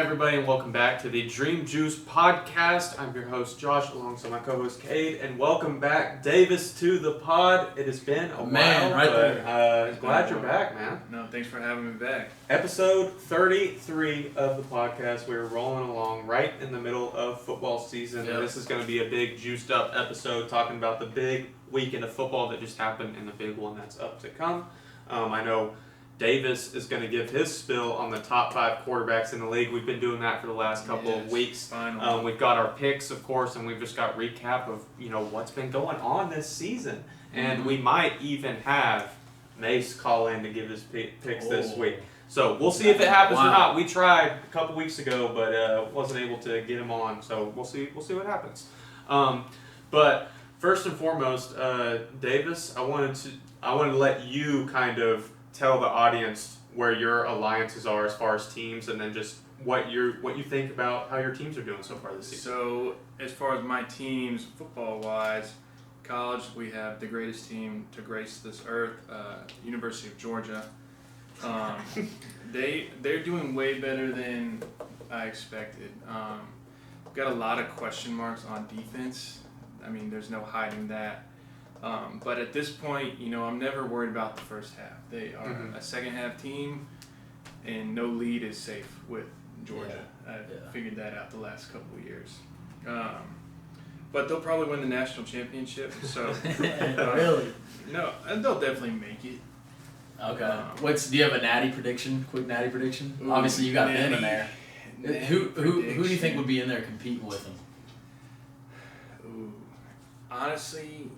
everybody, and welcome back to the Dream Juice podcast. I'm your host, Josh, alongside my co-host, Cade, and welcome back, Davis, to the pod. It has been a while, but glad you're back, man. No, thanks for having me back. Episode 33 of the podcast. We're rolling along right in the middle of football season. Yep. And this is going to be a big, juiced-up episode talking about the big weekend of football that just happened and the big one that's up to come. I know Davis is going to give his spill on the top 5 quarterbacks in the league. We've been doing that for the last couple of weeks. We've got our picks, of course, and we've just got recap of what's been going on this season. And we might even have Mace call in to give his picks this week. So we'll see if it happens or not. We tried a couple weeks ago, but wasn't able to get him on. So we'll see what happens. But first and foremost, Davis, I wanted to let you kind of tell the audience where your alliances are as far as teams, and then just what you think about how your teams are doing so far this season. So as far as my teams, football-wise, college, we have the greatest team to grace this earth, University of Georgia. They're doing way better than I expected. We've got a lot of question marks on defense. I mean, there's no hiding that. But at this point, I'm never worried about the first half. They are a second half team, and no lead is safe with Georgia. I've figured that out the last couple of years. But they'll probably win the national championship. So Really? No, and they'll definitely make it. Okay. Do you have a natty prediction? Quick natty prediction? Ooh, Obviously, you got Ben in there. Who do you think prediction. would be in there competing with him? Ooh, honestly,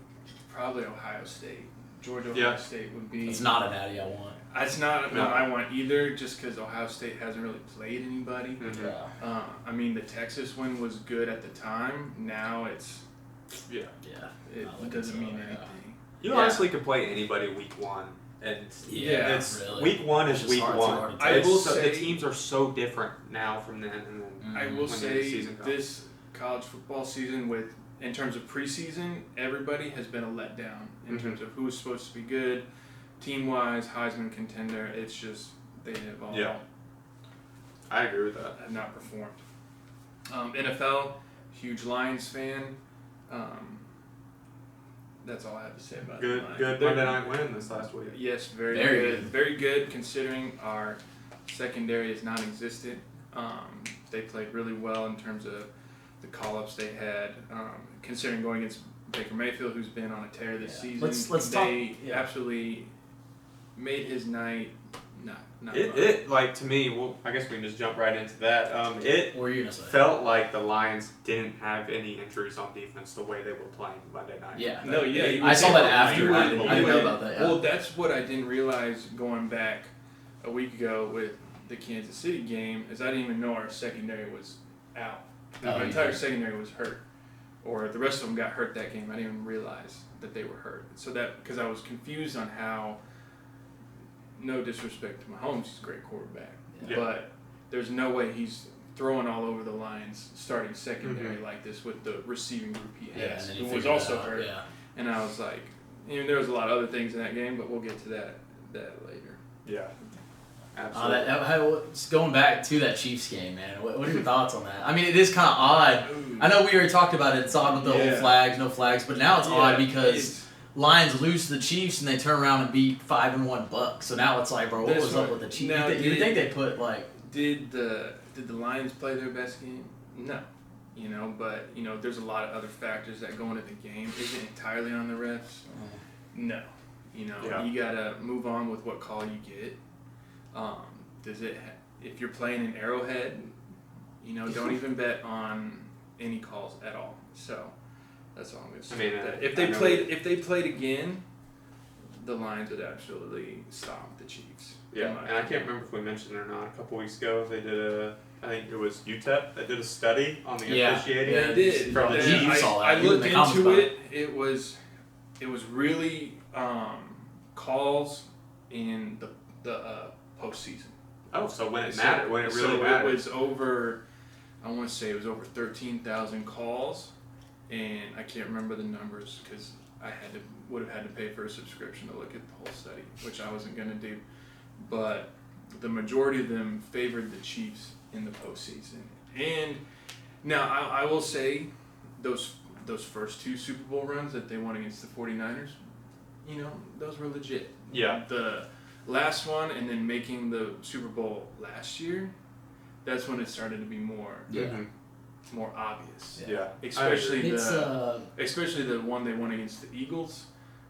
probably Ohio State. Ohio State would be. It's not a natty I want. It's not what I want either, just because Ohio State hasn't really played anybody. Mm-hmm. Yeah. I mean, the Texas one was good at the time. Now it's Yeah. it doesn't mean anything. You honestly could play anybody week one. And it's really. week one is week one. I will say the teams are so different now from then. And then I will when the say season comes. this college football season, in terms of preseason, everybody has been a letdown in terms of who's supposed to be good, team-wise, Heisman contender. It's just they have all I agree with that. have not performed. NFL, huge Lions fan. That's all I have to say about Good Lions. Monday night win this last week. Yes, very Very good. good. Very good considering our secondary is non-existent. They played really well in terms of the call-ups they had. Considering going against Baker Mayfield, who's been on a tear this season, they absolutely made his night not fun. To me, well, I guess we can just jump right into that. It What were you gonna say? felt like the Lions didn't have any injuries on defense the way they were playing Monday night. Yeah. No, yeah. I saw that after. You I didn't know about that. Yeah. Well, that's what I didn't realize going back a week ago with the Kansas City game, is I didn't even know our secondary was out. Our entire secondary was hurt, or the rest of them got hurt that game. I didn't even realize that they were hurt. So because I was confused on how. No disrespect to Mahomes, he's a great quarterback, but there's no way he's throwing all over the Lions starting secondary like this with the receiving group he has, who was also hurt. Yeah. And I was like, there was a lot of other things in that game, but we'll get to that later. Yeah. Absolutely. Going back to that Chiefs game, man. What are your thoughts on that? I mean, it is kind of odd. I know we already talked about it. It's odd with the whole flags, no flags, but now it's odd because Lions lose to the Chiefs and they turn around and beat 5-1 Bucks. So now it's like, bro, what was up with the Chiefs? Now, you think they put Did the Lions play their best game? No. But there's a lot of other factors that go into the game. Is it entirely on the refs? No. You gotta move on with what call you get. If you're playing in Arrowhead, don't even bet on any calls at all. So that's all I'm gonna say. If they played again, the Lions would absolutely stomp the Chiefs. Yeah, and I can't remember if we mentioned it or not. A couple weeks ago, they did I think it was UTEP that did a study on the officiating. Yeah, they did. From the Chiefs. I looked into it. It was really calls in the postseason. Oh, so when it mattered, when it really mattered. It was over. I want to say it was over 13,000 calls, and I can't remember the numbers because I would have had to pay for a subscription to look at the whole study, which I wasn't going to do. But the majority of them favored the Chiefs in the postseason. And now I will say those first 2 Super Bowl runs that they won against the 49ers, those were legit. Yeah. The last one and then making the Super Bowl last year, that's when it started to be more obvious. Yeah. Especially the one they won against the Eagles,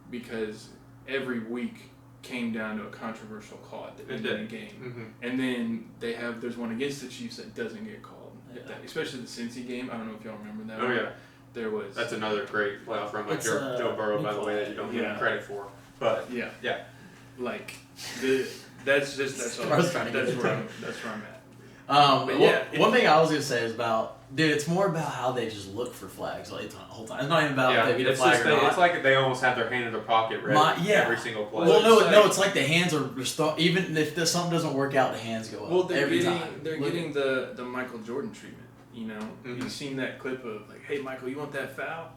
because every week came down to a controversial call at the end of the game. And then there's one against the Chiefs that doesn't get called. Especially the Cincy game. I don't know if y'all remember that. Oh, yeah. There was. That's another great playoff run, like Joe Burrow, by the way, that you don't give him credit for. But yeah. Like that's all. That's where I'm at. But yeah, one thing I was gonna say is it's more about how they just look for flags like the whole time. It's not even about if they get a flag or not. It's like they almost have their hand in their pocket ready every single play. Well, no, it's like the hands are even if something doesn't work out, the hands go up. Well, they're every getting time. They're getting the Michael Jordan treatment. You've seen that clip of like, hey Michael, you want that foul?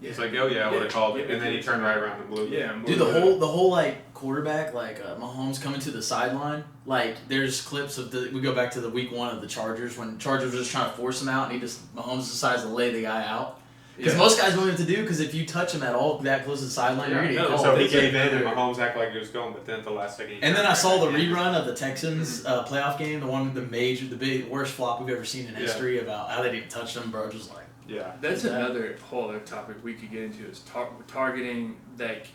Yeah. He's like, oh yeah, I would have called it, and then he turned right around and blew it. Yeah, dude, the whole like quarterback, like Mahomes coming to the sideline. Like, there's clips of we go back to the week 1 of the Chargers when Chargers were just trying to force him out, and Mahomes decides to lay the guy out. Because most guys won't have to do, because if you touch him at all that close to the sideline, you're gonna get called. So he gave in, and Mahomes acted like he was going, but then at the last second. And then I saw the rerun of the Texans playoff game, the one with the big worst flop we've ever seen in history about how they didn't touch them, bro. Just like. Yeah. That's another whole other topic we could get into is targeting, like,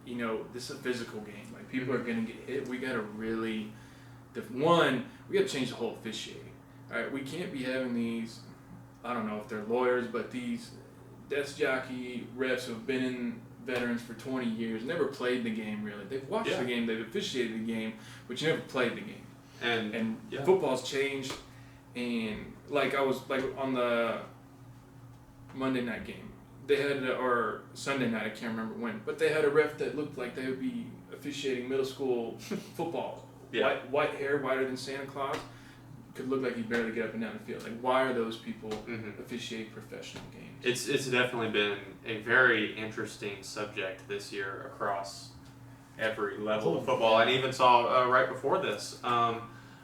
this is a physical game. Like, people are going to get hit. We got to really, we got to change the whole officiating. All right, we can't be having these, I don't know if they're lawyers, but these desk jockey refs who have been in veterans for 20 years, never played the game really. They've watched the game, they've officiated the game, but you never played the game. And football's changed, and like I was like on the Monday night game, they had or Sunday night, I can't remember when, but they had a ref that looked like they would be officiating middle school football. White hair, whiter than Santa Claus, could look like he'd barely get up and down the field. Like, why are those people officiating professional games? It's definitely been a very interesting subject this year across every level of football. I even saw right before this.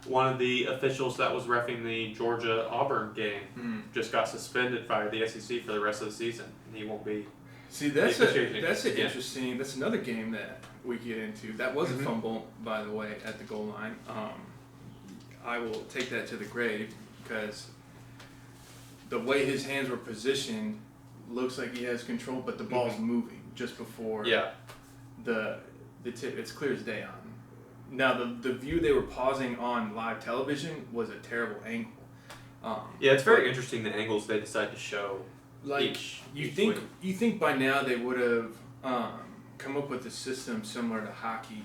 One of the officials that was reffing the Georgia-Auburn game just got suspended by the SEC for the rest of the season, and he won't be. See, that's interesting. That's another game that we get into. That was a fumble, by the way, at the goal line. I will take that to the grave because the way his hands were positioned looks like he has control, but the ball's moving just before the tip. It's clear as day on. Now, the view they were pausing on live television was a terrible angle. It's very interesting the angles they decide to show. Like, you think by now they would have come up with a system similar to hockey,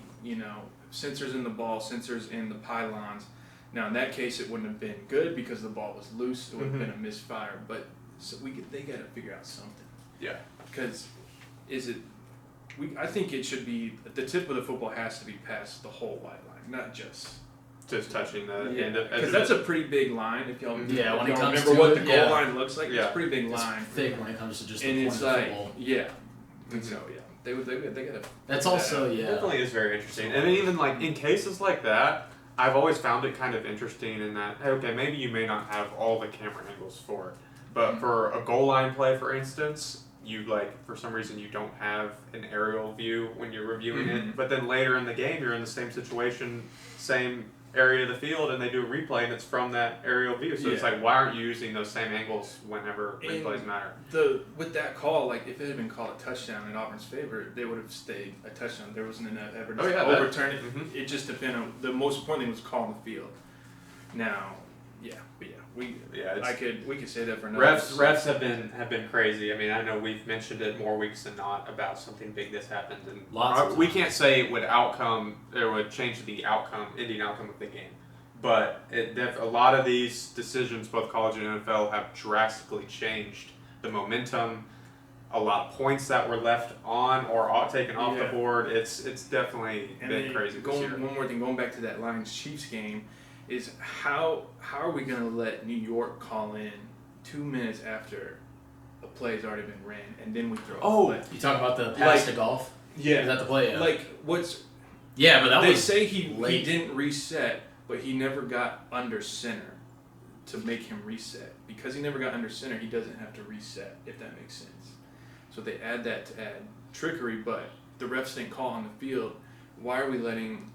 sensors in the ball, sensors in the pylons. Now, in that case, it wouldn't have been good because the ball was loose. It would have been a misfire. But they got to figure out something. Yeah. Because I think it should be the tip of the football has to be past the whole white line, not just touching the end of. Because that's a pretty big line. If y'all when it comes remember what the goal line looks like, it's a pretty big line. It's thick when it comes to just and the it's point like of football. And so they gotta. That's also It definitely is very interesting, and even like in cases like that, I've always found it kind of interesting in that maybe you may not have all the camera angles for it, but for a goal line play, for instance. You for some reason you don't have an aerial view when you're reviewing it, but then later in the game you're in the same situation, same area of the field, and they do a replay and it's from that aerial view. So it's like, why aren't you using those same angles whenever replays matter? With that call, like if it had been called a touchdown in Auburn's favor, they would have stayed a touchdown. There wasn't enough ever to overturn it. It just depended on the most important thing was calling the field. Now, we could say that for another. Refs have been crazy. I mean, I know we've mentioned it more weeks than not about something big that's happened, and we can't say it would change the ending outcome of the game. But a lot of these decisions, both college and NFL, have drastically changed the momentum. A lot of points that were left on or taken off the board. It's definitely been crazy this year. One more thing, going back to that Lions-Chiefs game. Is how are we going to let New York call in 2 minutes after a play has already been ran, and then we throw a play? You talk about the pass to golf? Yeah. Is that the play? They say he didn't reset, but he never got under center. to make him reset. Because he never got under center, he doesn't have to reset, if that makes sense. So they add that to add trickery, but the refs didn't call on the field. Why are we letting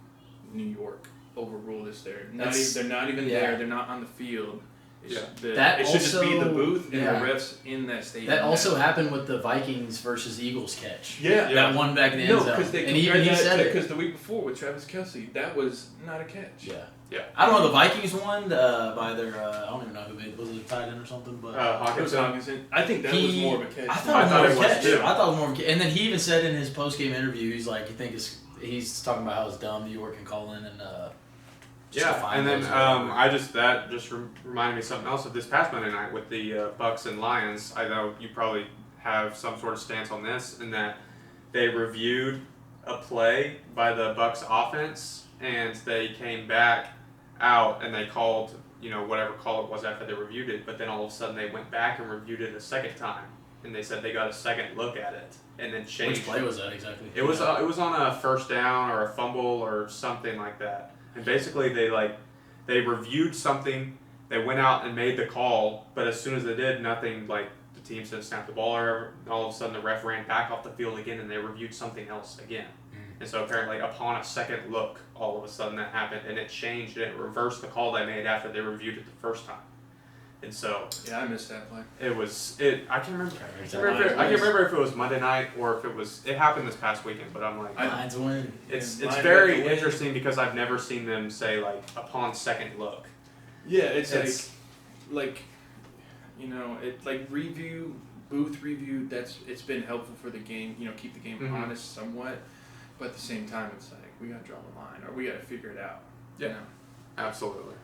New York overrule this there? They're not even there. They're not on the field. It should just be the booth and the refs in that stadium. That also happened with the Vikings versus Eagles catch. Yeah. That one back in the end zone. Because they compared that because the week before with Travis Kelce, that was not a catch. Yeah. I don't know. The Vikings won by their. I don't even know who made. Was it a tight end or something? But it was Hawkinson. I think that was more of a catch. I thought it was more of a catch. I thought it was more of a catch. And then he even said in his post game interview, he's like, he's talking about how it's dumb New York can call in and. And then that just reminded me of something else of this past Monday night with the Bucks and Lions. I know you probably have some sort of stance on this, in that they reviewed a play by the Bucks offense and they came back out and they called, whatever call it was after they reviewed it, but then all of a sudden they went back and reviewed it a second time and they said they got a second look at it and then changed. Which play was that exactly? It was on a first down or a fumble or something like that. And basically, they reviewed something, they went out and made the call, but as soon as they did, nothing, like the team didn't snap the ball, or all of a sudden the ref ran back off the field again and they reviewed something else again. And so apparently, upon a second look, all of a sudden that happened, and it changed, and it reversed the call they made after they reviewed it the first time. And so I missed that play. I can't remember. I can't remember if it was Monday night or if it was. It happened this past weekend, but I'm like, Lions win. It's very interesting because I've never seen them say like upon second look. Yeah, it's like booth review. It's been helpful for the game. Keep the game honest somewhat, but at the same time, it's like we gotta draw the line or we gotta figure it out. Yeah, absolutely.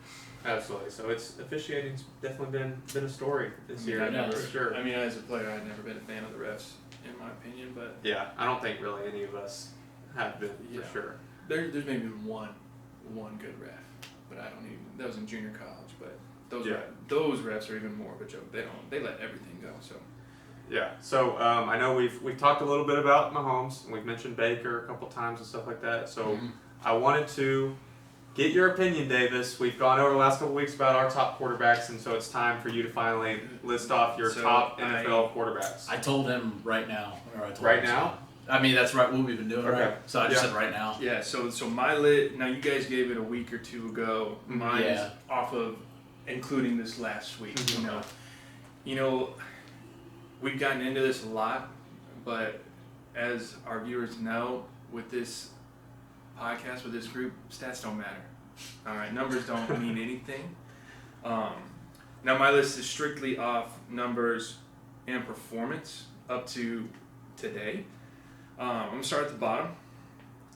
So officiating's definitely been a story this year. For sure. I mean, as a player, I've never been a fan of the refs, in my opinion. But yeah, I don't think really any of us have been for sure. There's maybe one good ref, but I don't even. That was in junior college, but those refs are even more of a joke. They let everything go. So. Yeah. So I know we've talked a little bit about Mahomes and we've mentioned Baker a couple times and stuff like that. So I wanted to get your opinion, Davis. We've gone over the last couple weeks about our top quarterbacks, and so it's time for you to finally list off your top NFL quarterbacks. I told him right now. Right now? I mean, that's right. What we've been doing, okay. Right? So I just said right now. Yeah. So my lit. Now you guys gave it a week or two ago. Mine's off of including this last week. We've gotten into this a lot, but as our viewers know, with this podcast, with this group, stats don't matter. All right, numbers don't mean anything. Now my list is strictly off numbers and performance up to today. I'm gonna start at the bottom.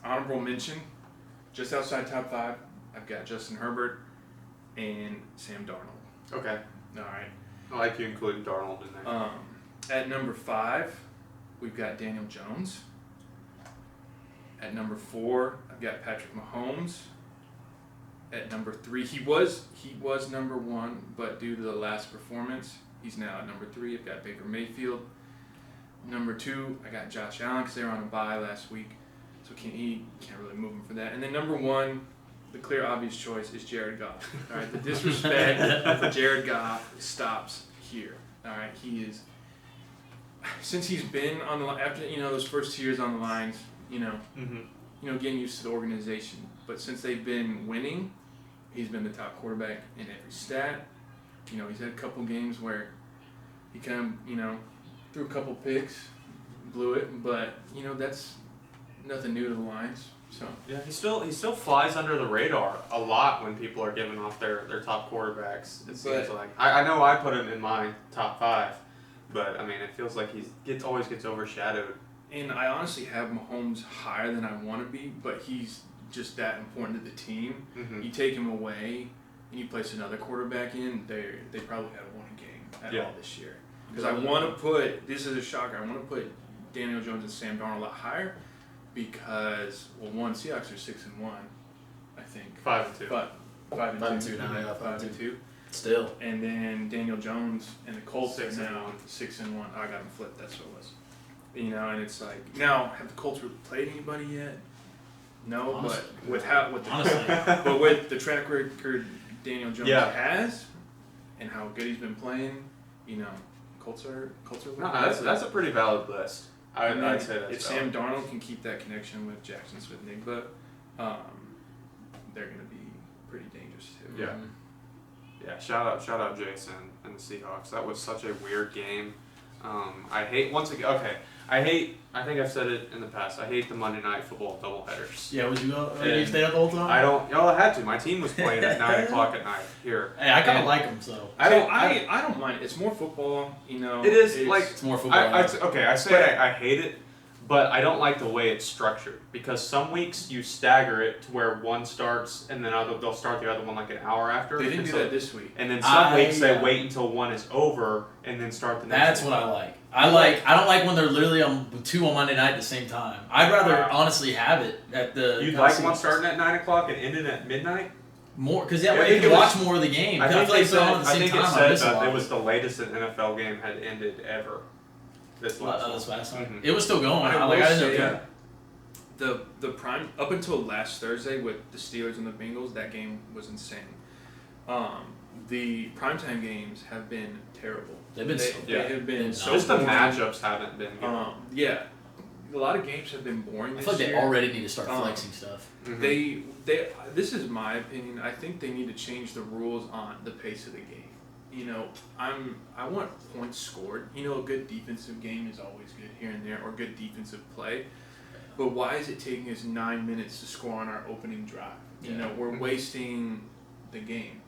Honorable mention, just outside top 5. I've got Justin Herbert and Sam Darnold. Okay. All right. I like you including Darnold in there. At number 5, we've got Daniel Jones. At number 4, I've got Patrick Mahomes. At number 3, he was number 1, but due to the last performance, he's now at number 3. I've got Baker Mayfield. Number 2, I got Josh Allen because they were on a bye last week, so can't really move him for that. And then number 1, the clear obvious choice is Jared Goff. All right, the disrespect for Jared Goff stops here. All right, he is. Since he's been on the after those first 2 years on the Lions, getting used to the organization. But since they've been winning, he's been the top quarterback in every stat. He's had a couple games where he kind of threw a couple picks, blew it, but that's nothing new to the Lions. So yeah, he still flies under the radar a lot when people are giving off their top quarterbacks. It seems like I know I put him in my top 5. But, I mean, it feels like he always gets overshadowed. And I honestly have Mahomes higher than I want to be, but he's just that important to the team. Mm-hmm. You take him away and you place another quarterback in, they probably haven't won a game at all this year. Because I want to put, this is a shocker, I want to put Daniel Jones and Sam Darnold a lot higher because, Seahawks are 6-1, I think. 5-2. But 5-2 now. Yeah, 5-2. Still. And then Daniel Jones and the Colts are 6-1. now 6-1. I got them flipped. That's what it was. And it's like now have the Colts played anybody yet? No, honestly, but with the track record Daniel Jones has, and how good he's been playing, Colts are. No, that's a pretty valid list. I'd say that's if Sam Darnold can keep that connection with Jackson Smith-Njigba, they're going to be pretty dangerous too. Yeah. Yeah, shout out Jason and the Seahawks. That was such a weird game. I hate I think I've said it in the past. I hate the Monday Night Football doubleheaders. Yeah, would you go? You stay up the whole time? I had to. My team was playing at 9:00 at night here. Hey, I kind of like them, so. I don't mind. It's more football, It is it's more football. I hate it, but I don't like the way it's structured because some weeks you stagger it to where one starts and then they'll start the other one like an hour after. They didn't do that this week. And then some weeks they wait until one is over and then start the next one. That's what I like. I don't like when they're literally on two on Monday night at the same time. I'd rather honestly have it at the. You'd like one starting at 9:00 and ending at midnight? More, because that way you can watch more of the game. I think it said that it was the latest an NFL game had ended ever. This last time. Mm-hmm. It was still going. I didn't know. The prime up until last Thursday with the Steelers and the Bengals, that game was insane. The primetime games have been terrible. They have been so just the boring. matchups haven't been good. Yeah. A lot of games have been boring this I feel like year. they already need to start flexing stuff. Mm-hmm. They this is my opinion. I think they need to change the rules on the pace of the game. I want points scored. A good defensive game is always good here and there, or good defensive play. But why is it taking us 9 minutes to score on our opening drive? We're wasting the game.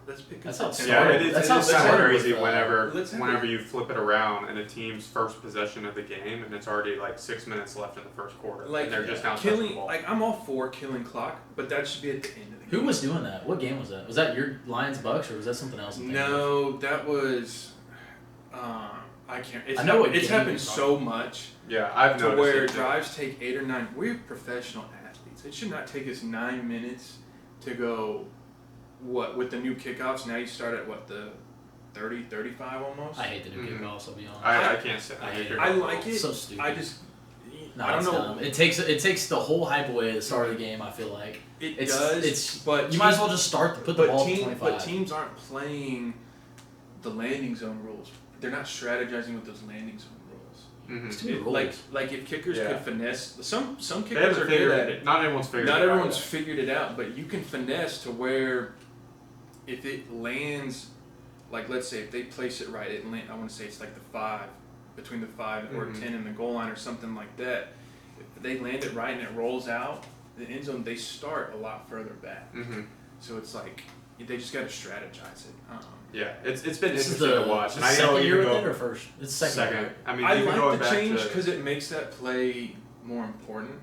Let's pick That's up. how It's how kind of crazy with, whenever you flip it around and a team's first possession of the game and it's already like 6 minutes left in the first quarter. Like, and they're just now touching the ball. I'm all for killing clock, but that should be at the end of the game. Who was doing that? What game was that? Was that your Lions Bucks or was that something else? No, that was. I can't. It's happened so much. Yeah, I've noticed where drives take 8 or 9. We're professional athletes. It should not take us 9 minutes to go. What with the new kickoffs? Now you start at the 30, 35 almost. I hate the new kickoffs. I'll be honest. I can't say. I like it. So stupid. I just. No, I don't know. Dumb. It takes the whole hype away at the start of the game. I feel like it does. But you might as well just put the ball to 25. But teams aren't playing the landing zone rules. They're not strategizing with those landing zone rules. Mm-hmm. It's too many rules. Like if kickers could finesse, some kickers are good at it. Not everyone's figured it out, but you can finesse to where if it lands, like let's say if they place it right, I want to say it's like the 5, between the 5 or 10 and the goal line or something like that. If they land it right and it rolls out the end zone, they start a lot further back. Mm-hmm. So it's like they just got to strategize it. Yeah, it's been interesting to watch. And I know second year with it or first? It's second. I mean, I like the change because it makes that play more important.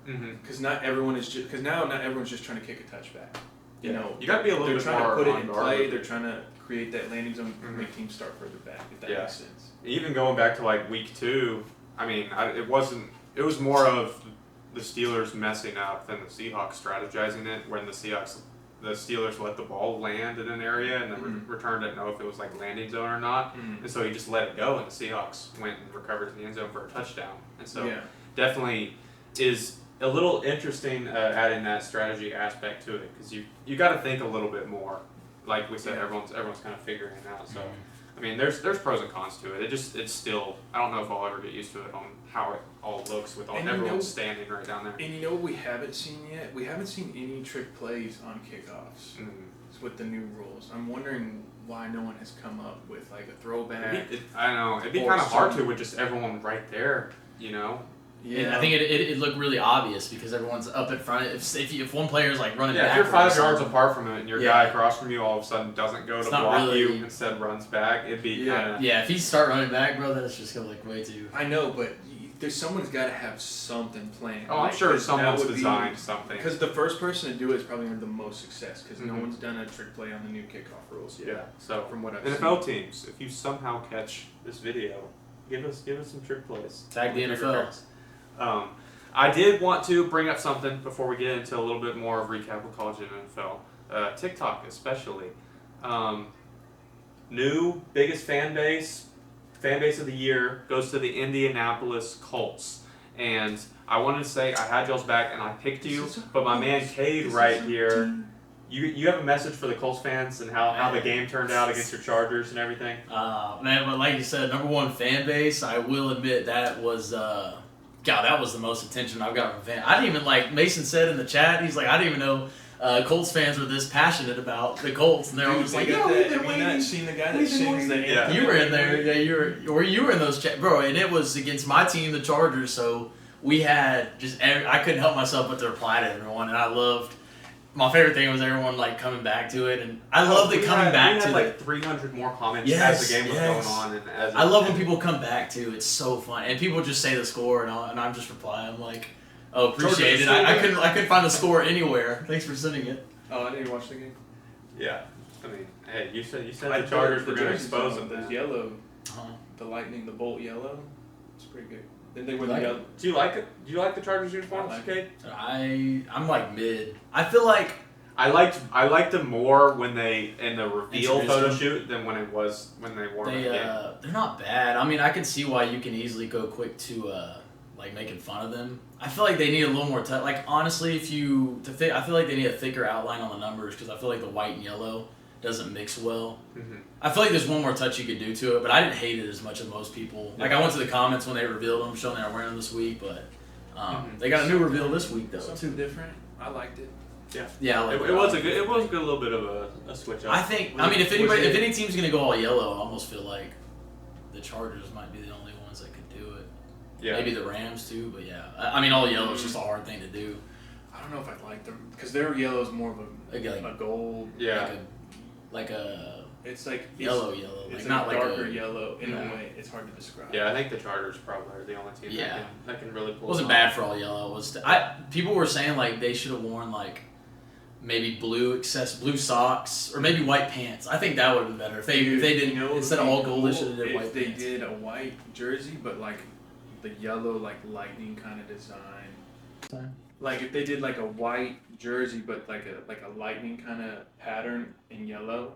Because not everyone's just trying to kick a touchback. You got to be a little bit more. They're trying to put it in play. They're trying to create that landing zone and make teams start further back. If that makes sense. Even going back to like week 2, I mean, it was more of the Steelers messing up than the Seahawks strategizing it. When the Steelers let the ball land in an area and then return didn't know if it was like landing zone or not, and so he just let it go, and the Seahawks went and recovered in the end zone for a touchdown. And so definitely is a little interesting adding that strategy aspect to it because you got to think a little bit more. Like we said, everyone's kind of figuring it out. So I mean, there's pros and cons to it. It's still, I don't know if I'll ever get used to it on how it all looks with everyone standing right down there. And what we haven't seen yet? We haven't seen any trick plays on kickoffs with the new rules. I'm wondering why no one has come up with like a throwback. I know. It'd be kind of hard to with just everyone right there, Yeah, and I think it looked really obvious because everyone's up in front. If one player's like running back, if you're 5 yards apart from it and your guy across from you all of a sudden doesn't go to block you, instead runs back, it'd be kind of if he start running back, bro, that's just gonna look way too. I know, but someone's got to have something planned. Oh, I'm sure someone's designed something. Because the first person to do it is probably going to have the most success because no one's done a trick play on the new kickoff rules yet. Yeah. So from what I've NFL teams, if you somehow catch this video, give us some trick plays. Tag the NFL. I did want to bring up something before we get into a little bit more of recap of college and NFL. TikTok especially. New biggest fan base of the year goes to the Indianapolis Colts. And I wanted to say I had y'all's back and I picked you, but my man Cade right here, you have a message for the Colts fans and how the game turned out against your Chargers and everything? Man, but like you said, number one fan base. I will admit that was that was the most attention I've got from a fan. I didn't even like Mason said in the chat. He's like, I didn't even know Colts fans were this passionate about the Colts, and they're always like, "Yo, we've been waiting." Not seen the guy that sings the anthem. You were in there, yeah. You were in those chat, bro, and it was against my team, the Chargers. So we had I couldn't help myself but to reply to everyone, and I loved. My favorite thing was everyone like coming back to it, and I love the coming back to like 300 more comments as the game was going on, and I love when people come back to. It's so fun, and people just say the score, and I'm just replying. I'm like, "Oh, appreciate it." I couldn't find the score anywhere. Thanks for sending it. Oh, I didn't watch the game. Yeah, I mean, hey, you said the Chargers were going to expose them. There's yellow, the lightning, the bolt yellow. It's pretty good. Then they were like the yellow. Do you like it? Do you like the Chargers uniforms, Kate? I'm like mid. I feel like I liked them more when they in the reveal photo them. shoot than when they wore them. They're not bad. I mean, I can see why you can easily go quick to like making fun of them. I feel like they need a little more touch. Like honestly, I feel like they need a thicker outline on the numbers because I feel like the white and yellow doesn't mix well. Mm-hmm. I feel like there's one more touch you could do to it, but I didn't hate it as much as most people. Like I went to the comments when they revealed them, showing they were wearing them this week, but they got a new reveal this week though. Something different. I liked it. Yeah. It was a good little bit of a switch up. I think. I mean, if any team's gonna go all yellow, I almost feel like the Chargers might be the only ones that could do it. Yeah. Maybe the Rams too, but yeah. I mean, all yellow is just a hard thing to do. I don't know if I'd like them because their yellow is more of a gold. Yeah. Like a it's like yellow. It's Like not like darker a yellow in a way. It's hard to describe. Yeah, I think the Chargers probably are the only team that can really pull. It wasn't bad for all yellow. It was people were saying like they should have worn like maybe blue socks or maybe white pants. I think that would have been better if they didn't instead of all gold. They should have did white pants. If they did a white jersey, but like the yellow like lightning kind of design. Like if they did like a white jersey, but like a lightning kind of pattern in yellow.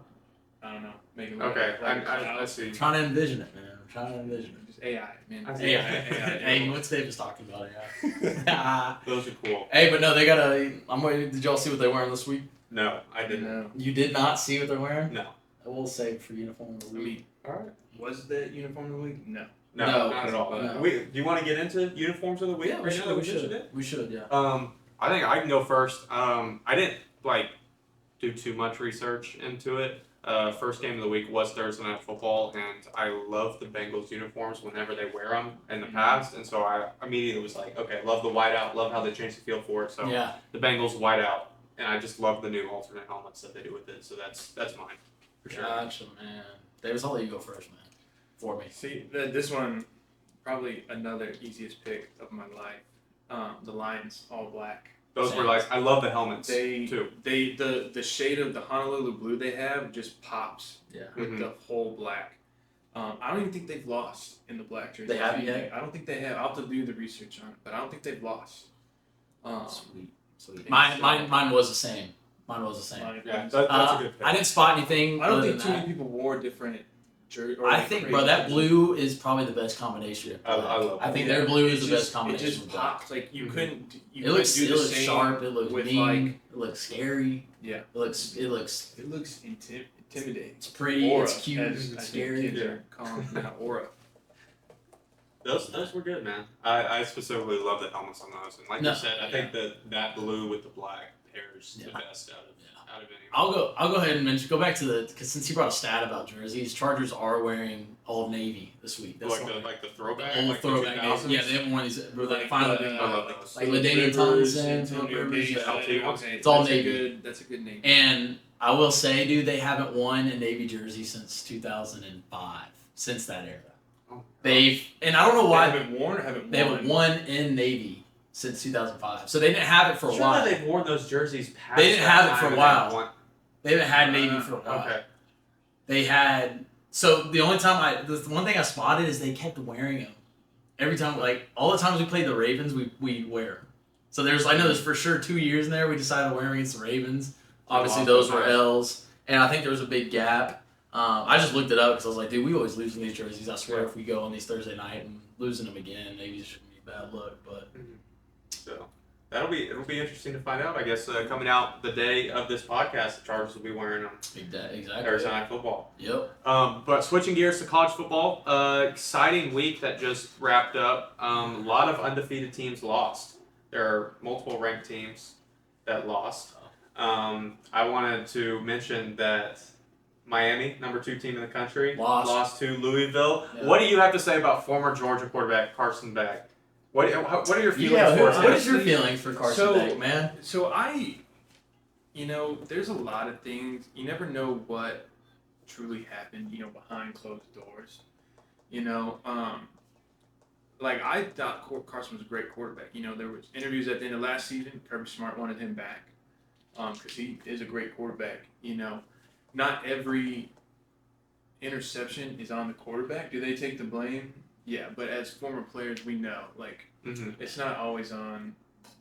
I don't know. Make it look I see. I'm trying to envision it, man. I'm trying to envision it. Just AI, man. AI. Hey, what's Davis talking about? Yeah. Those are cool. Hey, but no, they got I'm waiting. Did y'all see what they're wearing this week? No, I didn't. No. You did not see what they're wearing? No. I will save for uniform of the week. All right. Was that uniform of the week? No. No, not at all. No. Do you want to get into uniforms of the week? Yeah, we should. We should, yeah. I think I can go first. I didn't do too much research into it. First game of the week was Thursday Night Football, and I love the Bengals uniforms whenever they wear them in the past, and so I immediately was like, okay, love the whiteout, love how they changed the feel for it. So the Bengals whiteout, and I just love the new alternate helmets that they do with it. So that's mine for sure. Gotcha, man. Davis, I'll let you go first, man. For me. See, this one probably another easiest pick of my life. The Lions all black. Those were I love the helmets too. The shade of the Honolulu blue they have just pops with the whole black. I don't even think they've lost in the black jersey. They haven't yet? I don't think they have. I'll have to do the research on it, but I don't think they've lost. Sweet. Mine was the same. Yeah, that's a good pick. I didn't spot anything. I don't think too many people wore different jerseys. I think, bro, that blue is probably the best combination. I love it. I think their blue is the best combination. It just pops. Like you couldn't. It looks sharp. It looks mean. It looks scary. Yeah. It looks intimidating. It's pretty. Aura, it's cute. It's scary. Aura. Those were good, man. I specifically love the helmets on those, and like you said, I think that blue with the black pairs the best out of any. I'll go ahead and go back to because since you brought a stat about jerseys, Chargers are wearing all navy this week. That's like the throwback, the old throwback. Yeah, they haven't worn these. Like finally, I love those. Like LaDainian Tomlinson, it's all navy. That's a good name. And I will say, dude, they haven't won a navy jersey since 2005. Since that era, and I don't know why they haven't worn or haven't won. They haven't won in navy since 2005, so they didn't have it for a while. They've worn those jerseys past. They didn't have it for a while. They haven't had navy for a while. Okay. They had the only time the one thing I spotted is they kept wearing them every time. Like all the times we played the Ravens, we wear them. So I know there's for sure 2 years in there we decided to wear them against the Ravens. Obviously those were L's, and I think there was a big gap. I just looked it up because I was like, dude, we always lose in these jerseys. I swear, if we go on these Thursday night and losing them again, maybe it shouldn't be a bad look. But so it'll be interesting to find out. I guess coming out the day of this podcast, the Chargers will be wearing them. Exactly. Thursday Night Football. Yep. But switching gears to college football, exciting week that just wrapped up. A lot of undefeated teams lost. There are multiple ranked teams that lost. I wanted to mention that Miami, number 2 team in the country, lost to Louisville. Yeah. What do you have to say about former Georgia quarterback Carson Beck? What are your feelings for him? What is your feelings for Carson Beck, man? So there's a lot of things. You never know what truly happened, behind closed doors. Like I thought Carson was a great quarterback. There was interviews at the end of last season. Kirby Smart wanted him back because he is a great quarterback. Not every interception is on the quarterback. Do they take the blame? Yeah, but as former players, we know, it's not always on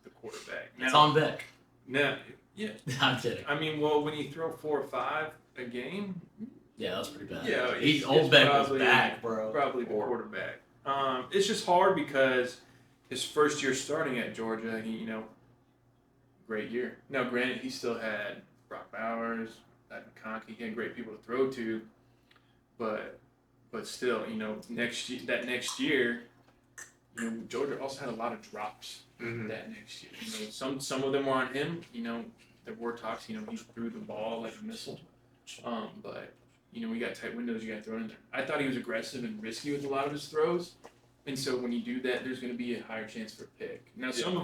the quarterback. It's on Beck. No, yeah. I'm kidding. I mean, well, when you throw 4 or 5 a game. Yeah, that was pretty bad. Yeah, old Beck was back, bro. Probably the quarterback. It's just hard because his first year starting at Georgia, he, great year. Now, granted, he still had Brock Bowers, McConkey, he had great people to throw to, but still, next year, Georgia also had a lot of drops that next year. Some of them were on him. There were talks. He threw the ball like a missile. But we got tight windows. You got to throw in there. I thought he was aggressive and risky with a lot of his throws, and so when you do that, there's going to be a higher chance for a pick. Now, some of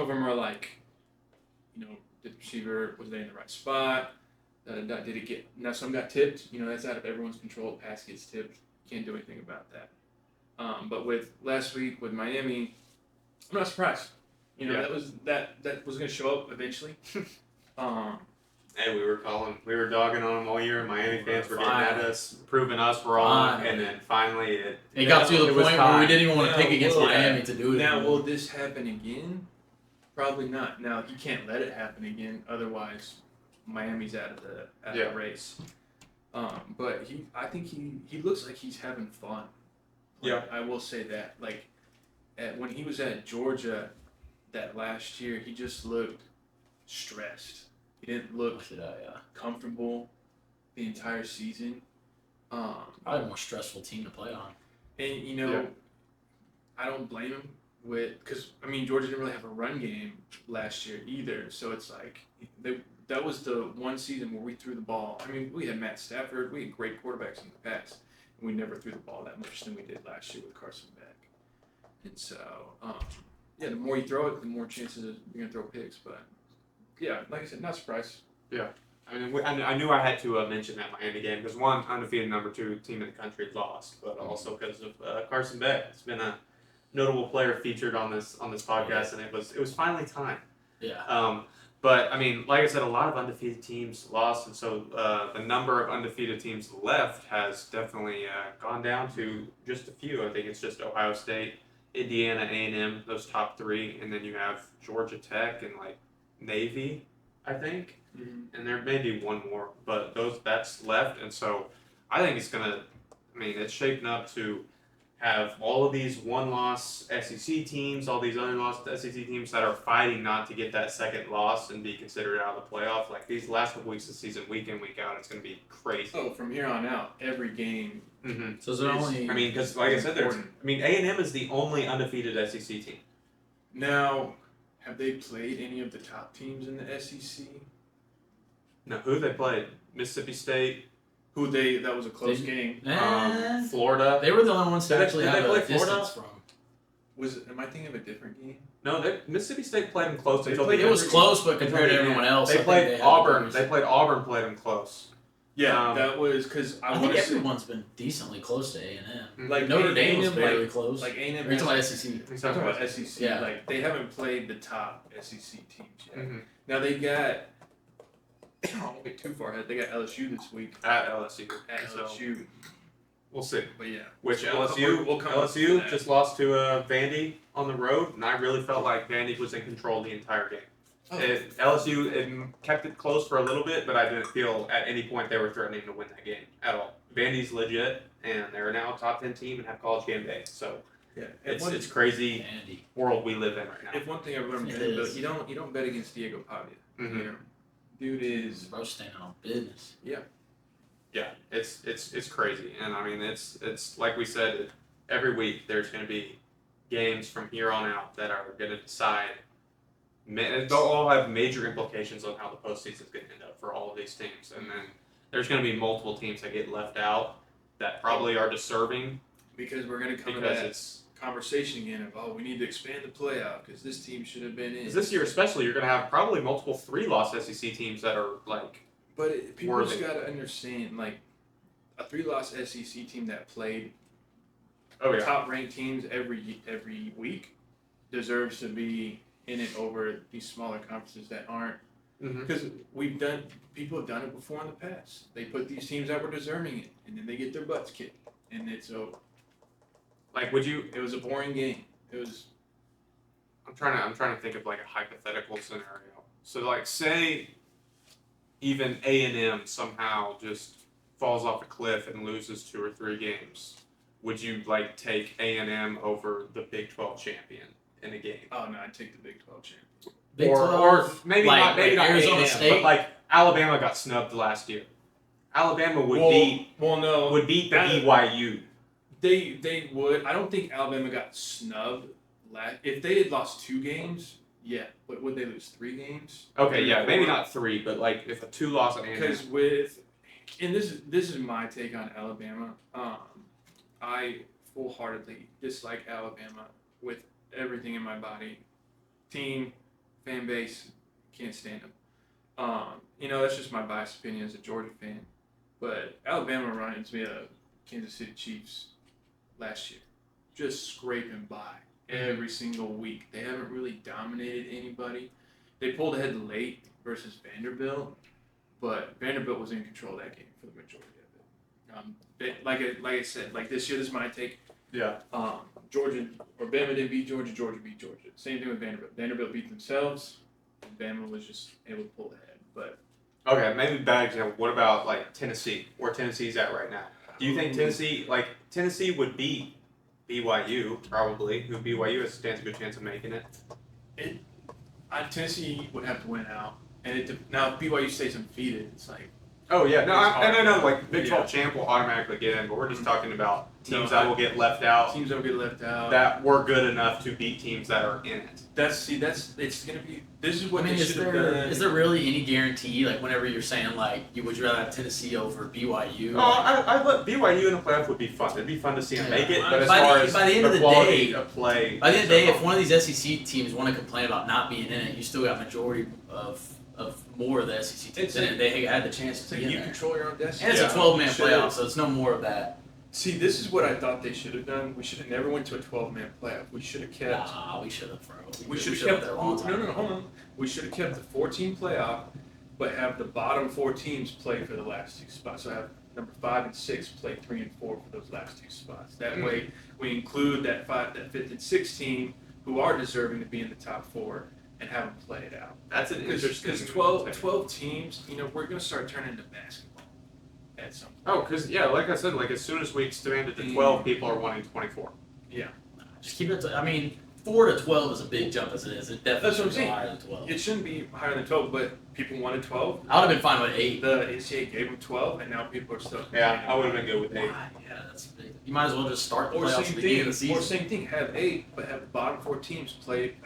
them are like, did the receiver, was they in the right spot? Did it get? Now some got tipped. That's out of everyone's control. Pass gets tipped. Can't do anything about that. But with last week with Miami, I'm not surprised. That was going to show up eventually. Hey, we were dogging on them all year. Miami fans were getting at us, proving us wrong, and then finally it got to the point where we didn't even want to pick against Miami to do it. Now, will this happen again? Probably not. Now, you can't let it happen again, otherwise Miami's out of the race. But I think he looks like he's having fun. I will say that. When he was at Georgia that last year, he just looked stressed. He didn't look comfortable the entire season. Probably a more stressful team to play on. And I don't blame him because Georgia didn't really have a run game last year either. So it's like that was the one season where we threw the ball. We had Matt Stafford. We had great quarterbacks in the past, and we never threw the ball that much than we did last year with Carson Beck. And so, the more you throw it, the more chances you're gonna throw picks. But yeah, like I said, not surprised. Yeah. I knew I had to mention that Miami game because one, undefeated number 2 team in the country lost, but also because of Carson Beck. It's been a notable player featured on this podcast, and it was finally time. Yeah. But like I said, a lot of undefeated teams lost, and so the number of undefeated teams left has definitely gone down to just a few. I think it's just Ohio State, Indiana, A&M, those top 3, and then you have Georgia Tech and Navy, I think. And there may be one more, but that's left, and so I think it's gonna. It's shaping up to have all of these one-loss SEC teams, all these other lost SEC teams that are fighting not to get that second loss and be considered out of the playoff. These last couple weeks of the season, week in, week out, it's gonna be crazy. Oh, from here on out, every game. So is there only? Because like I said, A&M is the only undefeated SEC team. Now, have they played any of the top teams in the SEC? No, who they played? Mississippi State. That was a close game. Florida. They were the only ones to actually did have they play a distance from. Am I thinking of a different game? No, Mississippi State played them close. It was close, but compared to everyone else, they played Auburn. They played Auburn. Played them close. Yeah, that was because I think everyone's been decently close to A&M. Notre Dame was very close. A&M. You're talking about SEC. You're talking about SEC. Yeah. They haven't played the top SEC teams yet. Mm-hmm. Now they got. I won't get too far ahead. They got LSU this week. At LSU. LSU. We'll see. But yeah. Which LSU just lost to Vandy on the road, and I really felt like Vandy was in control the entire game. LSU kept it close for a little bit, but I didn't feel at any point they were threatening to win that game at all. Vandy's legit, and they're now a top 10 team and have college game day. So Yeah, It's crazy Andy. world we live in right now. If one thing I've learned, It you don't bet against Diego Pavia. Mhm. You know, dude is Bro standing on business. Yeah, it's crazy, and I mean it's like we said, every week there's going to be games from here on out that are going to decide. They'll all have major implications on how the postseason is going to end up for all of these teams, and then there's going to be multiple teams that get left out that probably are deserving because we're going to come to because that it's. conversation again of we need to expand the playoff because this team should have been in. This year especially, you're going to have probably multiple 3-loss SEC teams that are like. But people worthy. just got to understand, like, a 3-loss SEC team that played top-ranked teams every week deserves to be in it over these smaller conferences that aren't. Because people have done it before in the past. They put these teams that were deserving it, and then they get their butts kicked, and it's over. Like, it was a boring game. It was. I'm trying to think of like a hypothetical scenario. So like, say even A&M somehow just falls off a cliff and loses 2 or 3 games. Would you like take A&M over the Big 12 champion in a game? Oh no, I'd take the Big 12 champion. Big or 12, maybe not Arizona A&M, State. but like Alabama got snubbed last year. Alabama would beat the BYU. They would. I don't think Alabama got snubbed. If they had lost 2 games, yeah. But would they lose 3 games? Okay, yeah, maybe not 3, but like if a 2-loss at A&M. Because this is my take on Alabama. I full-heartedly dislike Alabama with everything in my body. Team, fan base, can't stand them. That's just my biased opinion as a Georgia fan. But Alabama reminds me of Kansas City Chiefs last year, just scraping by every single week. They haven't really dominated anybody. They pulled ahead late versus Vanderbilt, but Vanderbilt was in control of that game for the majority of it. Like I said, like this year, this is my take. Yeah. Georgia or Bama didn't beat Georgia. Georgia beat Georgia. Same thing with Vanderbilt. Vanderbilt beat themselves, and Bama was just able to pull ahead. But okay, maybe bad example. What about like Tennessee, where Tennessee's at right now? Do you think Tennessee would beat BYU probably? Who BYU stands a good chance of making it? Tennessee would have to win out, and now if BYU stays undefeated, it's like. Oh yeah, no, like Big 12 champ will automatically get in, but we're just talking about teams that will get left out. Teams that will get left out. That were good enough to beat teams that are in it. It's gonna be. This is what they should have done. Is there really any guarantee, like whenever you're saying like would you rather have Tennessee over BYU? Oh, I let BYU in the playoff would be fun. It'd be fun to see them make it, but as by far the as end of the quality day, of play, by the end of the day, if one of these SEC teams want to complain about not being in it, you still got majority of more of the SEC teams in it. They had the chance to be in there. Control your own destiny. And it's a 12-man playoff, so it's no more of that. See, this is what I thought they should have done. We should have never went to a 12-man playoff. We should have kept. Nah, we should have, bro. We should have kept that long time. No, hold on. We should have kept the 14 playoff, but have the bottom 4 teams play for the last 2 spots. So have number 5 and 6 play 3 and 4 for those last 2 spots. That way, we include that 5th and 6th team who are deserving to be in the top 4. And have them play it out. That's an interesting. Because 12 teams, we're going to start turning into basketball at some point. Oh, because like I said, like as soon as we expand it to 12, people are wanting 24. Yeah. Just keep it. 4 to 12 is a big jump as it is. It definitely That's what I'm saying. higher than 12. It shouldn't be higher than 12, but people wanted 12. I would have been fine with 8. The NCAA gave them 12, and now people are still. Yeah, I would have been good with 8. Why? Yeah, that's big. You might as well just start the Or playoffs at the beginning of the season. Or same thing, have 8, but have the bottom 4 teams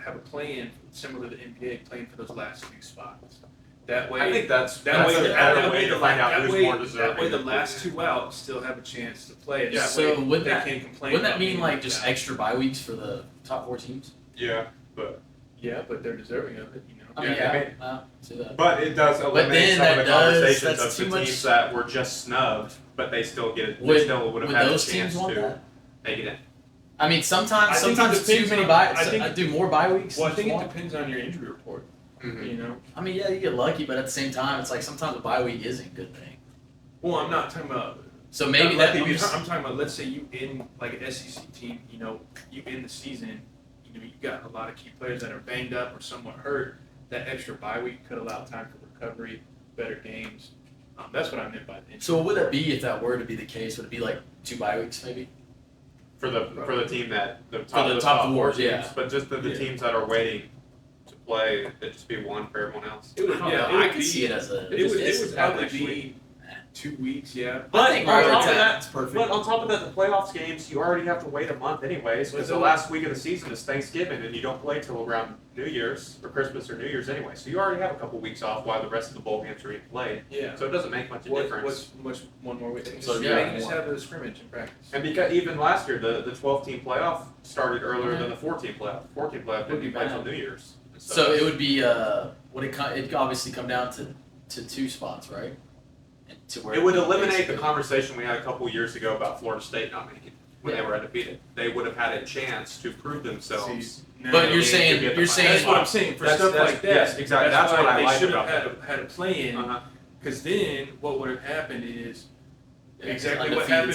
have a play-in similar to the NBA, playing for those last 2 spots. That way, I think that's a way to find out who's more deserving. That way, the last 2 out still have a chance to play. Yeah. So wouldn't that mean like just just extra bye weeks for the top 4 teams? Yeah, but they're deserving of it. I mean, Yeah, see that. but it does eliminate then some of that the does- conversations that's of too the much- teams that were just snubbed, but they still get it. They Would still would have had a those chance teams want to that? make it in. I mean, I sometimes think it too depends many on- bye. I think- I do more bye weeks. Well, I than think you it want. depends on your injury report. Mm-hmm. I mean, yeah, you get lucky, but at the same time, it's like sometimes a bye week isn't a good thing. Well, I'm not talking about. So maybe that I'm moves. talking about. Let's say you in like an SEC team. You in the season. You got a lot of key players that are banged up or somewhat hurt. That extra bye week could allow time for recovery, better games. That's what I meant by the injury. So what would that be if that were to be the case? Would it be like 2 bye weeks maybe? for the team that the the top four teams, yeah. but just the teams that are waiting to play, it'd just be one for everyone else. It would, I could see it as a. It would probably actually be 2 weeks, yeah. But I think on right top of at that, it's perfect. but on top of that, the playoffs games you already have to wait a month anyways, because the last week of the season is Thanksgiving, and you don't play till around New Year's or Christmas or New Year's anyway. So you already have a couple weeks off while the rest of the bowl games are being played. Yeah. So it doesn't make much of a difference. What's one more week? So, They yeah. can just have a scrimmage in practice. And because even last year, the 12-team playoff started earlier than the 14-team playoff. 14 playoff didn't be played till New Year's. So it would be it obviously come down to 2 spots, right? And to where it would eliminate the conversation we had a couple years ago about Florida State not making it when they were undefeated. They would have had a chance to prove themselves. But you're saying that's what I'm saying for stuff like that. Yes, exactly. That's what I they like should about have had a play in. Because then what would have happened is exactly what happened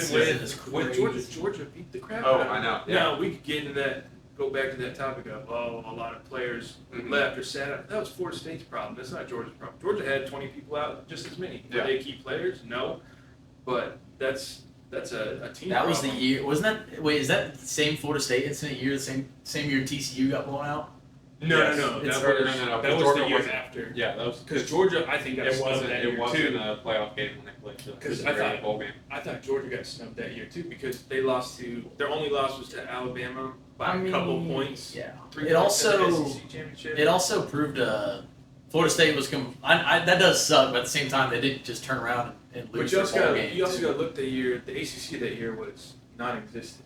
with Georgia. Georgia beat the crap out of them. I know. Yeah. Now we could get into that. Go back to that topic of a lot of players left or sat out. That was Florida State's problem. That's not Georgia's problem. Georgia had 20 people out, just as many. Were they key players? No, but that's a team. That was the problem. year, wasn't that? Wait, is that the same Florida State incident year? The same year TCU got blown out? No. It's- That was Georgia the year wasn't- after. Yeah, that was Because Georgia, I think, got snubbed that year It wasn't too. a playoff game when they played. Because a bowl game. I thought Georgia got snubbed that year too because they lost to their only loss was to Alabama by a couple points. Yeah. 3 It points in the also SEC championship. it also proved Florida State was that does suck, but at the same time they didn't just turn around and lose. But you also their bowl got game, you also too. got to look that year. The ACC that year was non-existent.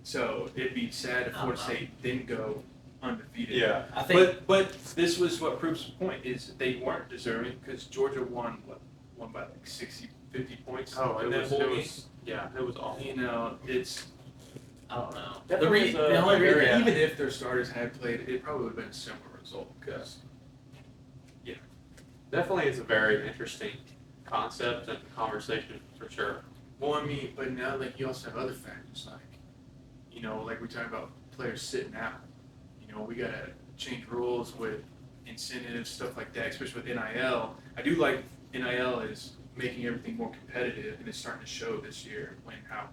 So it'd be sad if Florida State didn't go undefeated. Yeah. I think But this was what proves the point is they weren't deserving because Georgia won by like 60, 50 points. Oh, in it that was. bowl It game. was. Yeah, it was awful. You know, it's. I don't know. Definitely The only reason, Even if their starters had played, it probably would have been a similar result because. Definitely, it's a very interesting concept and conversation for sure. Well, I mean, but now like you also have other factors like, like we talk about players sitting out. We gotta change rules with incentives, stuff like that, especially with NIL. I do like NIL is making everything more competitive, and it's starting to show this year when how,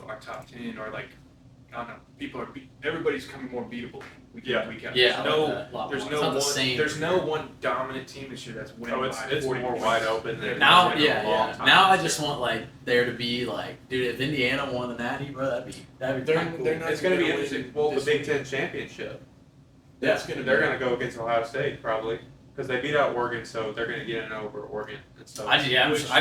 our top 10 are like, I don't know, everybody's coming more beatable week in, week out. yeah, There's it's no not the one. same. There's no one dominant team this year that's winning. Oh, it's by it's 40 more points. wide open than Now, it's been in a long yeah. time Now I this just year. want like there to be like, dude, if Indiana won the Natty, bro, that'd be They're cool. not It's going to be win interesting. Well, the this Big week. Ten championship. That's gonna They're be- going to go against Ohio State probably because they beat out Oregon, so they're going to get in over Oregon. And so I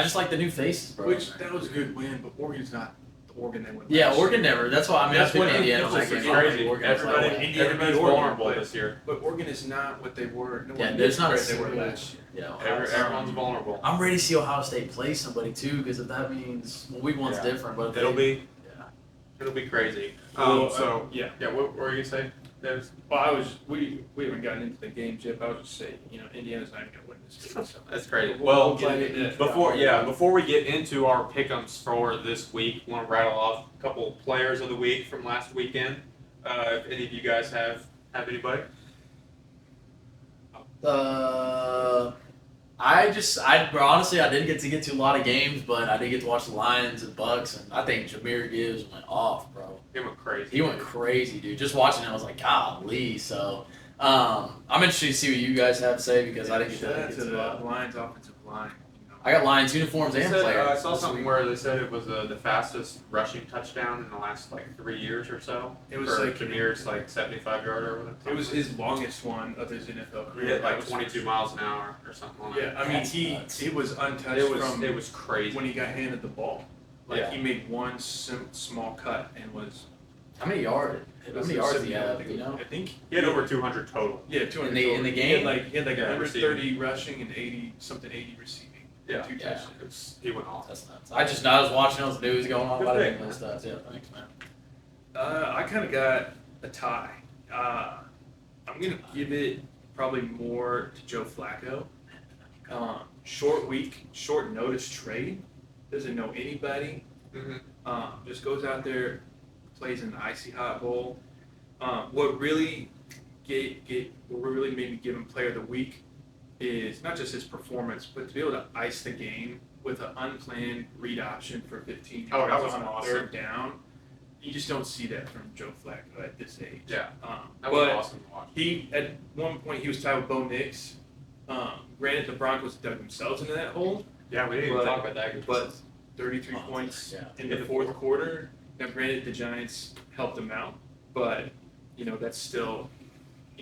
just like the new faces, bro. Which that was a good win, but Oregon's not the Oregon they won. Yeah, last Oregon year. never. That's why I mean That's I what picked Indiana. it's Like, crazy. Oregon, I was like, Everybody, wow. Indiana everybody's beat Oregon, vulnerable but- this year. But Oregon is not what they were. No Yeah, one there's not a they were single. last year. Yeah, Ohio State. Everyone's vulnerable. I'm ready to see Ohio State play somebody too, because if that means week one's Yeah. different, but if It'll they- be crazy. Well, So yeah. what were you gonna say? There's Well, we haven't gotten into the games yet. But I was just saying, Indiana's not even gonna win this game. So. that's crazy. We'll Well, get into that. before we get into our pick'ems for this week, I want to rattle off a couple players of the week from last weekend. If any of you guys have anybody? Bro, honestly, I didn't get to a lot of games, but I did get to watch the Lions and Bucks, and I think Jahmyr Gibbs went off, bro. He went crazy. He went crazy, dude. Just watching him, I was like, golly. So, I'm interested to see what you guys have to say because I didn't get Shout out to to the that. Lions offensive line. I got Lions uniforms They and said, players. I saw this something week. where they said it was the fastest rushing touchdown in the last 3 years or so. It was for like- Jahmyr's 75-yarder or whatever. It was his longest one of his NFL He career. hit That was 22 miles an hour or something like Yeah, that. I mean That's nuts. he was untouched from It was crazy. when he got handed the ball. Like Yeah. he made one small cut and was. How many yards? How many yards did he have? You know? I think He had over 200 total. Yeah, 200 In the total. game? He had like Yeah, 130 rushing and 80 receiving. Yeah. 2 Yeah. touchdowns. He went off. That's nuts. I was watching those news going on. Good I pick. didn't know stats. Yeah, thanks, man. I kind of got a tie. I'm gonna give it probably more to Joe Flacco. Short week, short notice trade. Doesn't know anybody. Mm-hmm. Just goes out there, plays in the icy hot bowl. What really made me give him player of the week is not just his performance, but to be able to ice the game with an unplanned read option for 15 Oh, that yards was on a awesome. third down. you just don't see that from Joe Flacco at this age. Yeah. That But was awesome to watch. he at one point he was tied with Bo Nix. Granted, the Broncos dug themselves into that hole, Yeah, we didn't even talk about that. but 33 points in the fourth quarter. Now, granted, the Giants helped them out, but that's still,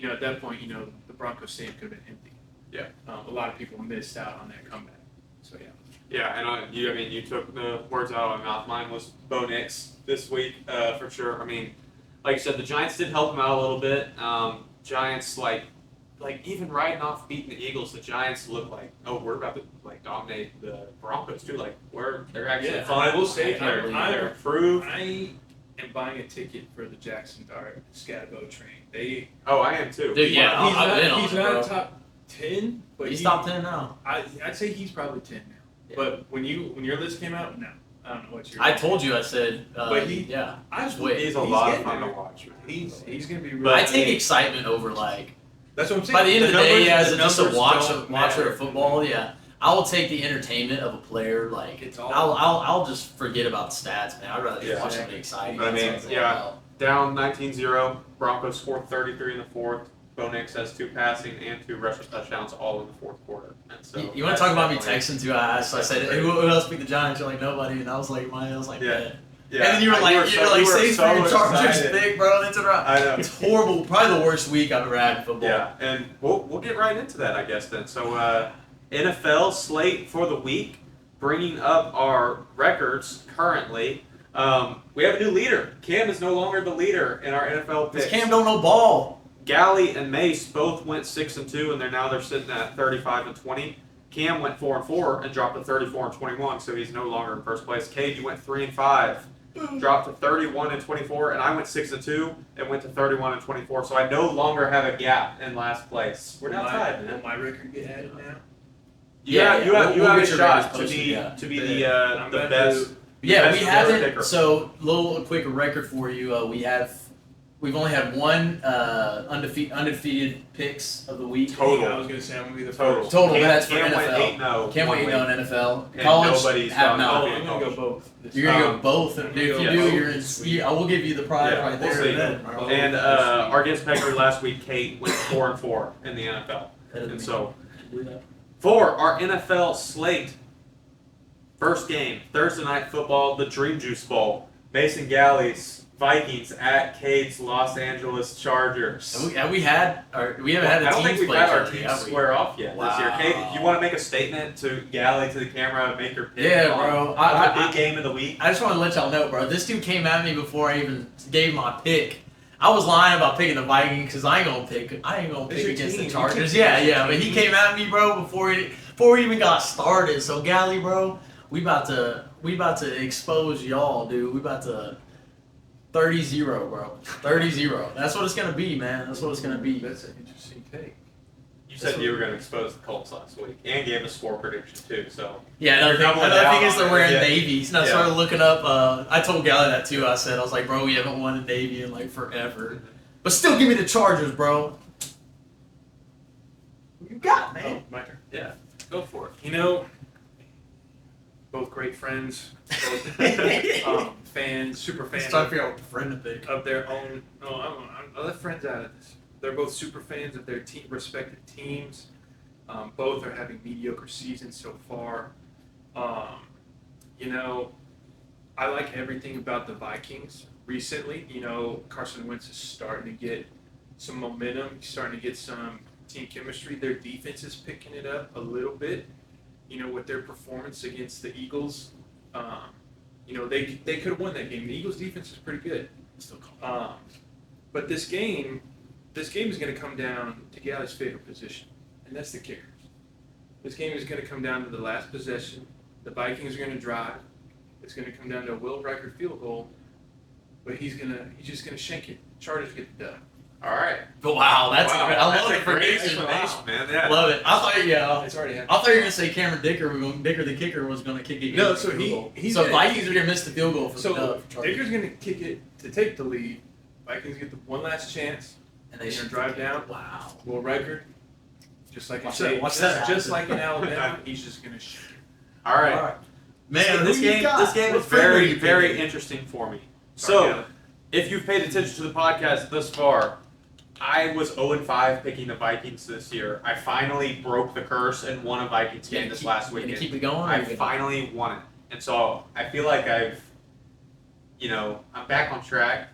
at that point, the Broncos stadium could have been empty. Yeah. A lot of people missed out on that comeback. So yeah. Yeah, and you took the words out of my mouth. Mine was Bo Nix this week, for sure. I mean, like you said, the Giants did help him out a little bit. Giants, like even riding off beating the Eagles, the Giants look like, oh, we're about to dominate the Broncos too. Like they're actually fun. I will say, they're improved. I am buying a ticket for the Jackson Dart Scatabo train. I am too. Dude, yeah, he's not a top 10, but he's top 10 now. I'd say he's probably 10 now. Yeah. But when your list came out, no, I don't know what you're. I told you, I said, but he's a he's lot of fun to watch. Man. He's gonna be. But I take excitement over That's what I'm saying. By the end of the day, as just a watcher matter. of football, yeah, I will take the entertainment of a player. It's all. I'll just forget about the stats, man. I'd rather just watch something exciting. I mean, down 19-0. Broncos scored 33 in the fourth. Bo Nix has 2 passing and 2 rushing touchdowns, all in the fourth quarter. And so you want to talk about me texting too? I said, who else beat the Giants? You're like, nobody, and I was like, yeah. Yeah. And then you were like, say for your Chargers pick, bro. That's right. I know. It's horrible. Probably the worst week I've ever had in football. Yeah, and we'll get right into that, I guess, then. So, NFL slate for the week, bringing up our records currently. We have a new leader. Cam is no longer the leader in our NFL picks. Cam don't know ball. Galley and Mace both went 6-2, and they're sitting at 35-20. Cam went 4-4 and dropped to 34-21, so he's no longer in first place. Cade, you went 3-5. Dropped to 31-24, and I went 6-2 and went to 31-24. So I no longer have a gap in last place. We're now tied, man. Will my record get added now? You have a shot to be the best. Yeah, best we haven't. picker. So a quick record for you. We've only had one undefeated picks of the week. Total. I was gonna say I'm gonna be the Total. first. Total, but that's for Cam NFL. went 8-0. Can't wait 8-0 in NFL. And College nobody's have done not. I'm gonna go both. You're gonna go both, and if you do, you're in. Sweet. I will give you the prize Yeah, right we'll there. see. And then, bro. And our guest picker last week, Kate, went 4-4 in the NFL. And so, for our NFL slate, first game, Thursday Night Football, the Dream Juice Bowl. Mason Galley's Vikings at Cade's Los Angeles Chargers. We haven't had the teams I don't think we've play had our Jersey, teams have we? square off yet this year. Wow. Cade, you want to make a statement to Galley, to the camera, make your pick? Yeah, on bro. the big game of the week. I just want to let y'all know, bro. This dude came at me before I even gave my pick. I was lying about picking the Vikings because I ain't gonna pick against the Chargers. Yeah. But he came at me, bro, before we even got started. So Galley, bro, we about to expose y'all, dude. We about to 30-0, bro. 30-0. That's what it's gonna be, man. That's what it's gonna be. That's an interesting take. You said you were going to expose the Colts last week and gave a score prediction too. So Yeah, another thing is they're wearing navies. And I started looking up. I told Galley that too. I was like, bro, we haven't won a navy in like forever. But still, give me the Chargers, bro. You got it, man. Oh, my turn. yeah, go for it. Both great friends, both fans, super fans. Just trying to figure out what friend to pick. Of their own. I'll let friends out of this. They're both super fans of their respective teams. Both are having mediocre seasons so far. I like everything about the Vikings recently. Carson Wentz is starting to get some momentum. He's starting to get some team chemistry. Their defense is picking it up a little bit. With their performance against the Eagles, they could have won that game. The Eagles' defense is pretty good. But this game is going to come down to Galley's favorite position, and that's the kicker. This game is going to come down to the last possession. The Vikings are going to drive. It's going to come down to a Will Riker field goal, but he's just going to shank it. Chargers get the dub. All right. Wow, I love a the great prediction, explanation, man. Yeah. Love it. I thought, It's already happened. I thought you were gonna say Cameron Dicker the kicker was gonna kick it. No, so Vikings are gonna miss the field goal for so the dub. for Dicker's going to kick it to take the lead. Vikings get the one last chance. and They're going to drive down. Wow. Will Riker, just like Watch that just like in Alabama, he's just going to shake it. All right. Man, this who you game got? is What friend are very, you very picking? interesting for me. So, if you've paid attention to the podcast thus far, I was 0-5 picking the Vikings this year. I finally broke the curse and won a Vikings game this last weekend. Keep it going? I finally won it. And so I feel like I'm back on track,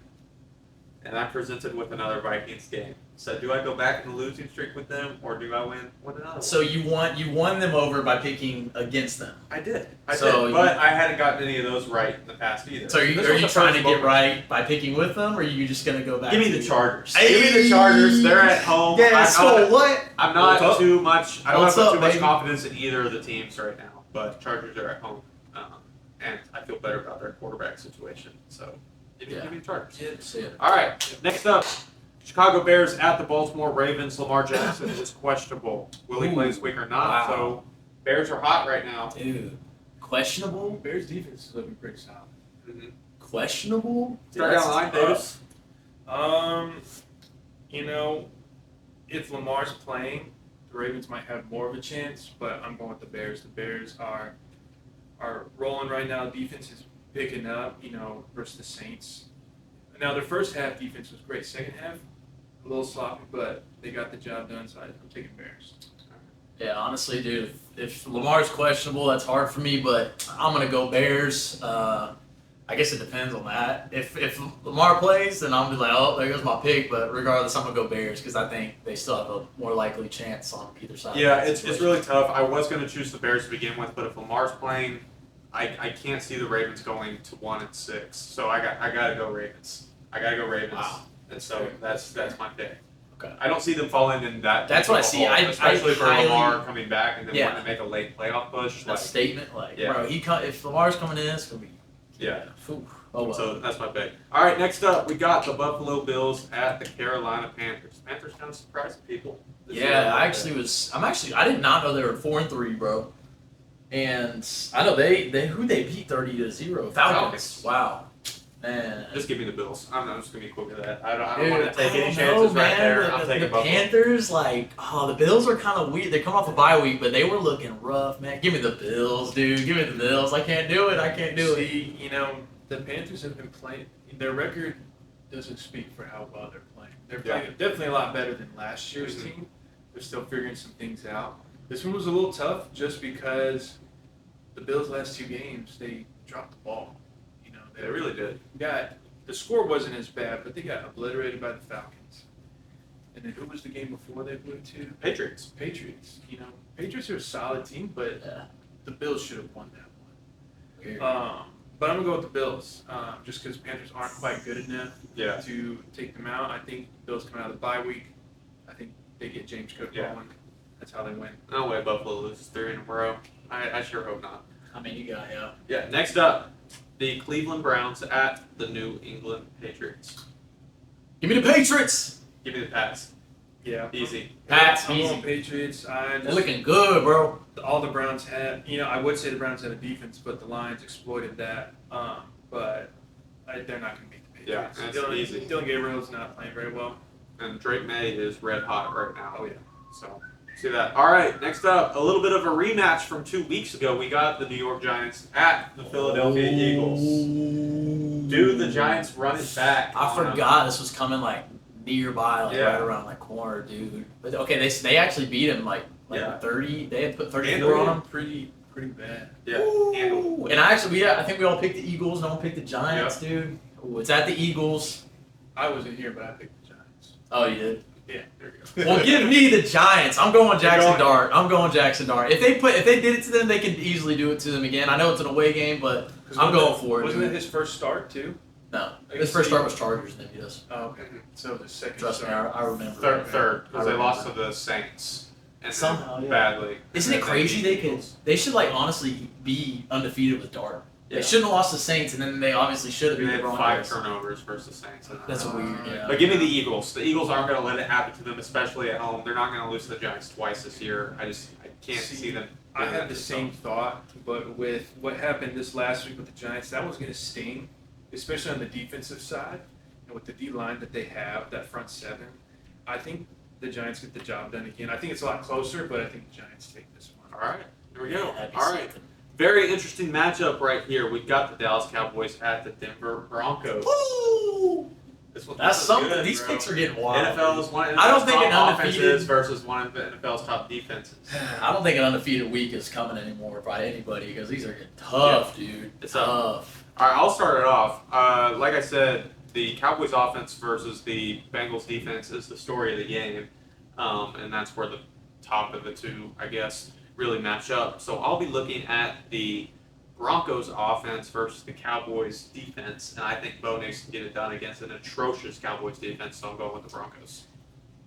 and I'm presented with another Vikings game. So do I go back in the losing streak with them, or do I win another one? So you won them over by picking against them. I did. But I hadn't gotten any of those right in the past either. So are you trying to get right by picking with them, or are you just going to go back? Give me the Chargers. Hey! Give me the Chargers. They're at home. Yeah, what? I'm not too much. I don't have too much baby? confidence in either of the teams right now. But Chargers are at home, and I feel better about their quarterback situation. So give me the Chargers. Yeah. All right. Next up, Chicago Bears at the Baltimore Ravens. Lamar Jackson is questionable. Will he play this week or not? Wow. So Bears are hot right now. Dude, questionable? Bears defense is looking pretty solid. Mm-hmm. Questionable? Start down the line, Davis. If Lamar's playing, the Ravens might have more of a chance, but I'm going with the Bears. The Bears are rolling right now. Defense is picking up, versus the Saints. Now, their first half defense was great. Second half, a little sloppy, but they got the job done, so I'm taking Bears. Yeah, honestly, dude, if Lamar's questionable, that's hard for me, but I'm going to go Bears. I guess it depends on that. If Lamar plays, then I'm just like, oh, there goes my pick. But regardless, I'm going to go Bears because I think they still have a more likely chance on either side. Yeah, it's really tough. I was going to choose the Bears to begin with, but if Lamar's playing, I can't see the Ravens going to 1-6. So I got to go Ravens. Wow. And so that's my pick. Okay. I don't see them falling in that. That's what I see. Especially for highly, Lamar coming back and then Yeah. wanting to make a late playoff push. A statement, Yeah. bro, if Lamar's coming in, it's going to be. Yeah. Oh, well. So that's my pick. All right, next up, we got the Buffalo Bills at the Carolina Panthers. Panthers kind of surprising people. Yeah, I did not know they were 4-3, bro. And I know they beat 30-0. Falcons. Wow. Man. Just give me the Bills. I'm just gonna be quick with that. I don't Dude, want to take any I don't chances know, right man. there. I'm taking the Buffalo. Panthers, the Bills are kind of weird. They come off a bye week, but they were looking rough, man. Give me the Bills, dude. Give me the Bills. I can't do it. See, the Panthers have been playing. Their record doesn't speak for how well they're playing. They're playing definitely a lot better than last year's team. They're still figuring some things out. This one was a little tough just because the Bills' last two games, they dropped the ball. They really did. The score wasn't as bad, but they got obliterated by the Falcons. And then who was the game before they blew to? Patriots. Patriots are a solid team, but the Bills should have won that one. Weird. But I'm going to go with the Bills, just because Panthers aren't quite good enough to take them out. I think the Bills come out of the bye week. I think they get James Cook going. That's how they win. No way Buffalo loses 3 in a row. I sure hope not. I mean, you got Yeah, next up, the Cleveland Browns at the New England Patriots. Give me the Patriots. Give me the Pats. Yeah. Easy. Pats, I'm easy. going Patriots. They're looking good, bro. All the Browns had, I would say the Browns had a defense, but the Lions exploited that. But they're not going to beat the Patriots. Yeah, that's easy. Dylan Gabriel's not playing very well. And Drake May is red hot right now. Oh, yeah. So, see that. All right, next up, a little bit of a rematch from 2 weeks ago. We got the New York Giants at the Philadelphia Eagles. Do the Giants run it back? I forgot this was coming nearby, right around the corner, dude. But okay, they actually beat him 30. They had put 34 on them. Pretty bad. Yeah. Ooh. And I think we all picked the Eagles. No one picked the Giants, dude. Ooh, it's at the Eagles. I wasn't here, but I picked the Giants. Oh, you did? Yeah, there you go. Well, give me the Giants. I'm going Jackson Dart. If they did it to them, they could easily do it to them again. I know it's an away game, but I'm going for it. Wasn't it his first start too? No, his first start was Chargers. Then yes. Oh, okay. So the second. Trust me, I remember. Third, because they lost to the Saints. And somehow, badly. Isn't it crazy? They should honestly be undefeated with Dart. Yeah. They shouldn't have lost the Saints, and then they obviously should have They beat had the 5 Broncos. turnovers versus the Saints. That's weird. Yeah. But give me the Eagles. The Eagles aren't going to let it happen to them, especially at home. They're not going to lose to the Giants twice this year. I can't see them. I had the same thought, but with what happened this last week with the Giants, that was going to sting, especially on the defensive side. And with the D-line that they have, that front seven, I think the Giants get the job done again. I think it's a lot closer, but I think the Giants take this one. All right. Here we go. Yeah, All right. Very interesting matchup right here. We've got the Dallas Cowboys at the Denver Broncos. Woo! This one, That's this is something. good, These bro. picks are getting wild. NFL is one of I don't NFL's think an top undefeated offenses versus one of the NFL's top defenses. I don't think an undefeated week is coming anymore by anybody because these are getting tough, dude. It's tough. All right, I'll start it off. Like I said, the Cowboys offense versus the Bengals defense is the story of the game, and that's where the top of the two, I guess, really match up. So I'll be looking at the Broncos offense versus the Cowboys defense, and I think Bo Nix can get it done against an atrocious Cowboys defense, so I'm going with the Broncos.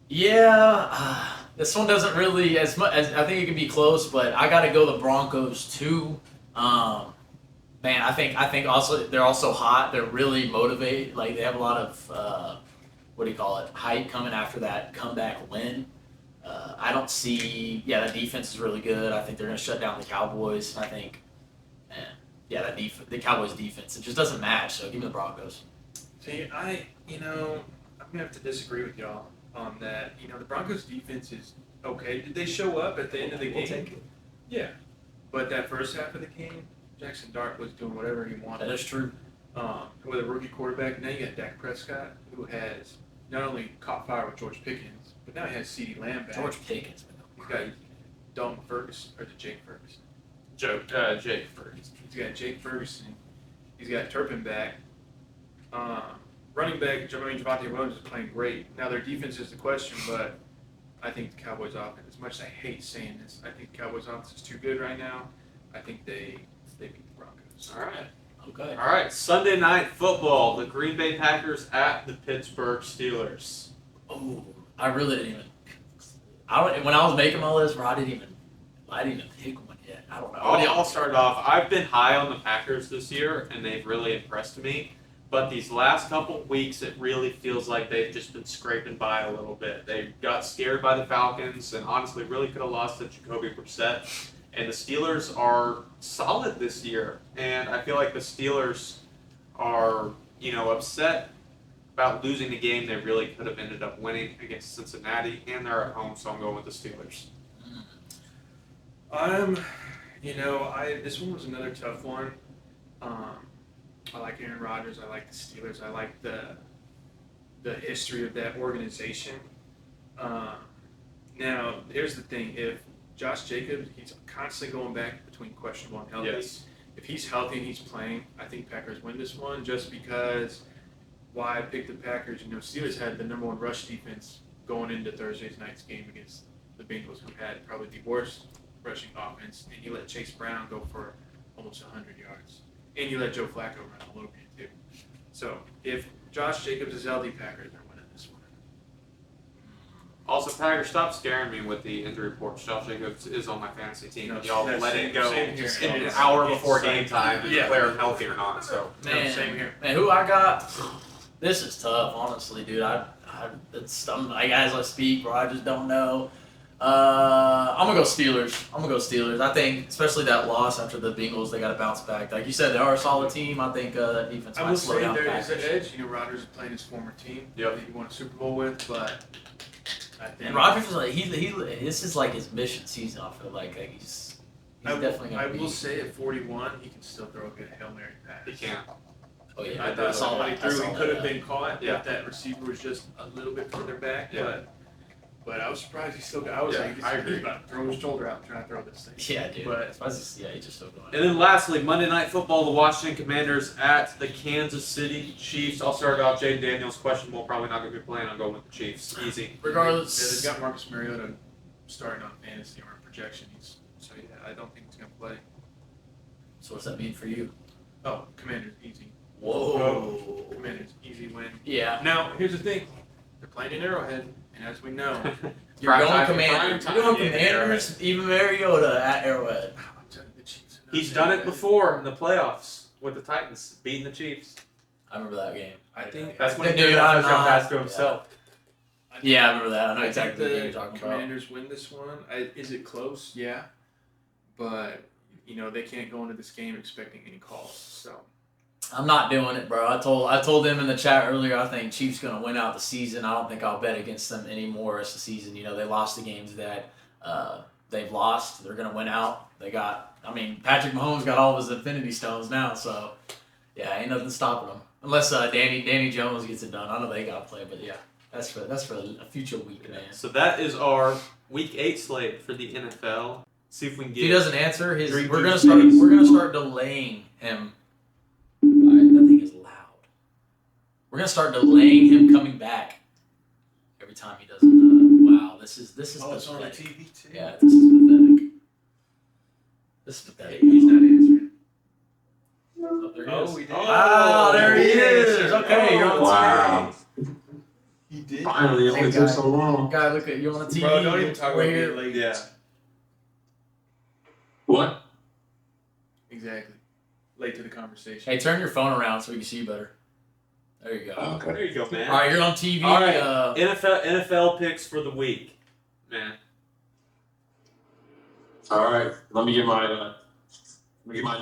Yeah, this one doesn't really as much as I think it can be close, but I got to go the Broncos too. Man, I think also they're also hot. They're really motivated. Like they have a lot of hype coming after that comeback win. I don't see. Yeah, that defense is really good. I think they're going to shut down the Cowboys. I think, the Cowboys defense, it just doesn't match. So give me the Broncos. See, I'm gonna have to disagree with y'all on that. The Broncos defense is okay. Did they show up at the end of the game? We'll take it. Yeah, but that first half of the game, Jackson Dart was doing whatever he wanted. That is true. With a rookie quarterback, now you got Dak Prescott, who has not only caught fire with George Pickens, but now he has CeeDee Lamb back. George Pickens. He's got Dalton Ferguson, or Jake Ferguson. Jake Ferguson. He's got Jake Ferguson. He's got Turpin back. Running back, Javonte Williams is playing great. Now their defense is the question, but I think the Cowboys offense, as much as I hate saying this, I think the Cowboys offense is too good right now. I think they beat the Broncos. All right. Okay. All right, Sunday Night Football, the Green Bay Packers at the Pittsburgh Steelers. Oh, I really didn't even. When I was making my list, bro, I didn't even pick one yet. I don't know. I'll start off. I've been high on the Packers this year, and they've really impressed me. But these last couple weeks, it really feels like they've just been scraping by a little bit. They got scared by the Falcons, and honestly, really could have lost to Jacoby Brissett. And the Steelers are solid this year, and I feel like the Steelers are, upset about losing the game they really could have ended up winning against Cincinnati, and they're at home, so I'm going with the Steelers. This one was another tough one. I like Aaron Rodgers. I like the Steelers. I like the history of that organization. Now, here's the thing. If Josh Jacobs, he's constantly going back between questionable and healthy. Yes. If he's healthy and he's playing, I think Packers win this one just because why I picked the Packers. Steelers had the number one rush defense going into Thursday night's game against the Bengals, who had probably the worst rushing offense, and you let Chase Brown go for almost 100 yards. And you let Joe Flacco run all over you, too. So, if Josh Jacobs is healthy, Packers are winning this one. Also, Packers, stop scaring me with the injury reports. Josh Jacobs is on my fantasy team. No, Y'all that's let it go same here. in an It's- hour it's before same. game time and Yeah. declare him healthy or not. So, Man, same here. Man, who I got? This is tough, honestly, dude. As I speak, bro, I just don't know. I'm gonna go Steelers. I think, especially that loss after the Bengals, they got to bounce back. Like you said, they are a solid team. I think that defense I might will slow say down the there is an Packers. edge. Rodgers is playing his former team Yep. that he won a Super Bowl with, but I think And Rodgers is like this is like his mission season. I feel like he's definitely gonna I be. will say at 41, he can still throw a good Hail Mary pass. he can't. Oh yeah, I thought somebody threw. He could have that. been caught Yeah. if that receiver was just a little bit further back. Yeah. But I was surprised he still got. I was Yeah, like, I agree. he's about to throw his shoulder out trying to throw this thing. Yeah, dude. But He's just still going. And then lastly, Monday Night Football, the Washington Commanders at the Kansas City Chiefs. I'll start off. Jaden Daniels, questionable, probably not going to be playing. I'll go with the Chiefs. Easy. Regardless, they've got Marcus Mariota starting on fantasy or projections. So yeah, I don't think he's gonna play. so what's that mean for you? Oh, Commanders easy. Whoa. Commanders easy win. Yeah. Now here's the thing, they're playing in Arrowhead, and as we know, You're Prime going time, Commanders. prime You're going time, Commanders. Even Mariota at Arrowhead. I'm telling you, the Chiefs are not He's that done it good. before in the playoffs with the Titans, beating the Chiefs. I remember that game. I think That's when he Dude, did that I'm touchdown not- pass to himself. Yeah, I remember that. I know I exactly think what you're the talking about. Commanders win this one. Is it close? Yeah, but they can't go into this game expecting any calls. So I'm not doing it, bro. I told them in the chat earlier. I think Chiefs gonna win out the season. I don't think I'll bet against them anymore as the season. They lost the games that they've lost. They're gonna win out. They got I mean, Patrick Mahomes got all of his Infinity Stones now, so yeah, ain't nothing stopping him. Unless Danny Jones gets it done. I know they got to play, but yeah, that's for a future week, man. So that is our Week 8 slate for the NFL. See if we can get. If he doesn't answer, we're gonna DJC. start delaying him. That thing is loud. We're gonna start delaying him coming back every time he doesn't. Wow, this is Oh, it's on the pathetic. TV too. Yeah, this is pathetic. This is pathetic. He's not answering. Oh, there he Oh, is. he did. Wow, there he is. answered. Okay, you're on Wow. He did. Finally, it only took so long. Guy, look at you on the TV. Bro, don't even talk about We're being here. late. Yeah. What? Exactly. Late to the conversation. Hey, turn your phone around so we can see you better. There you go. Okay. There you go, man. All right, you're on TV. All right. NFL picks for the week, man. All right. Let me get my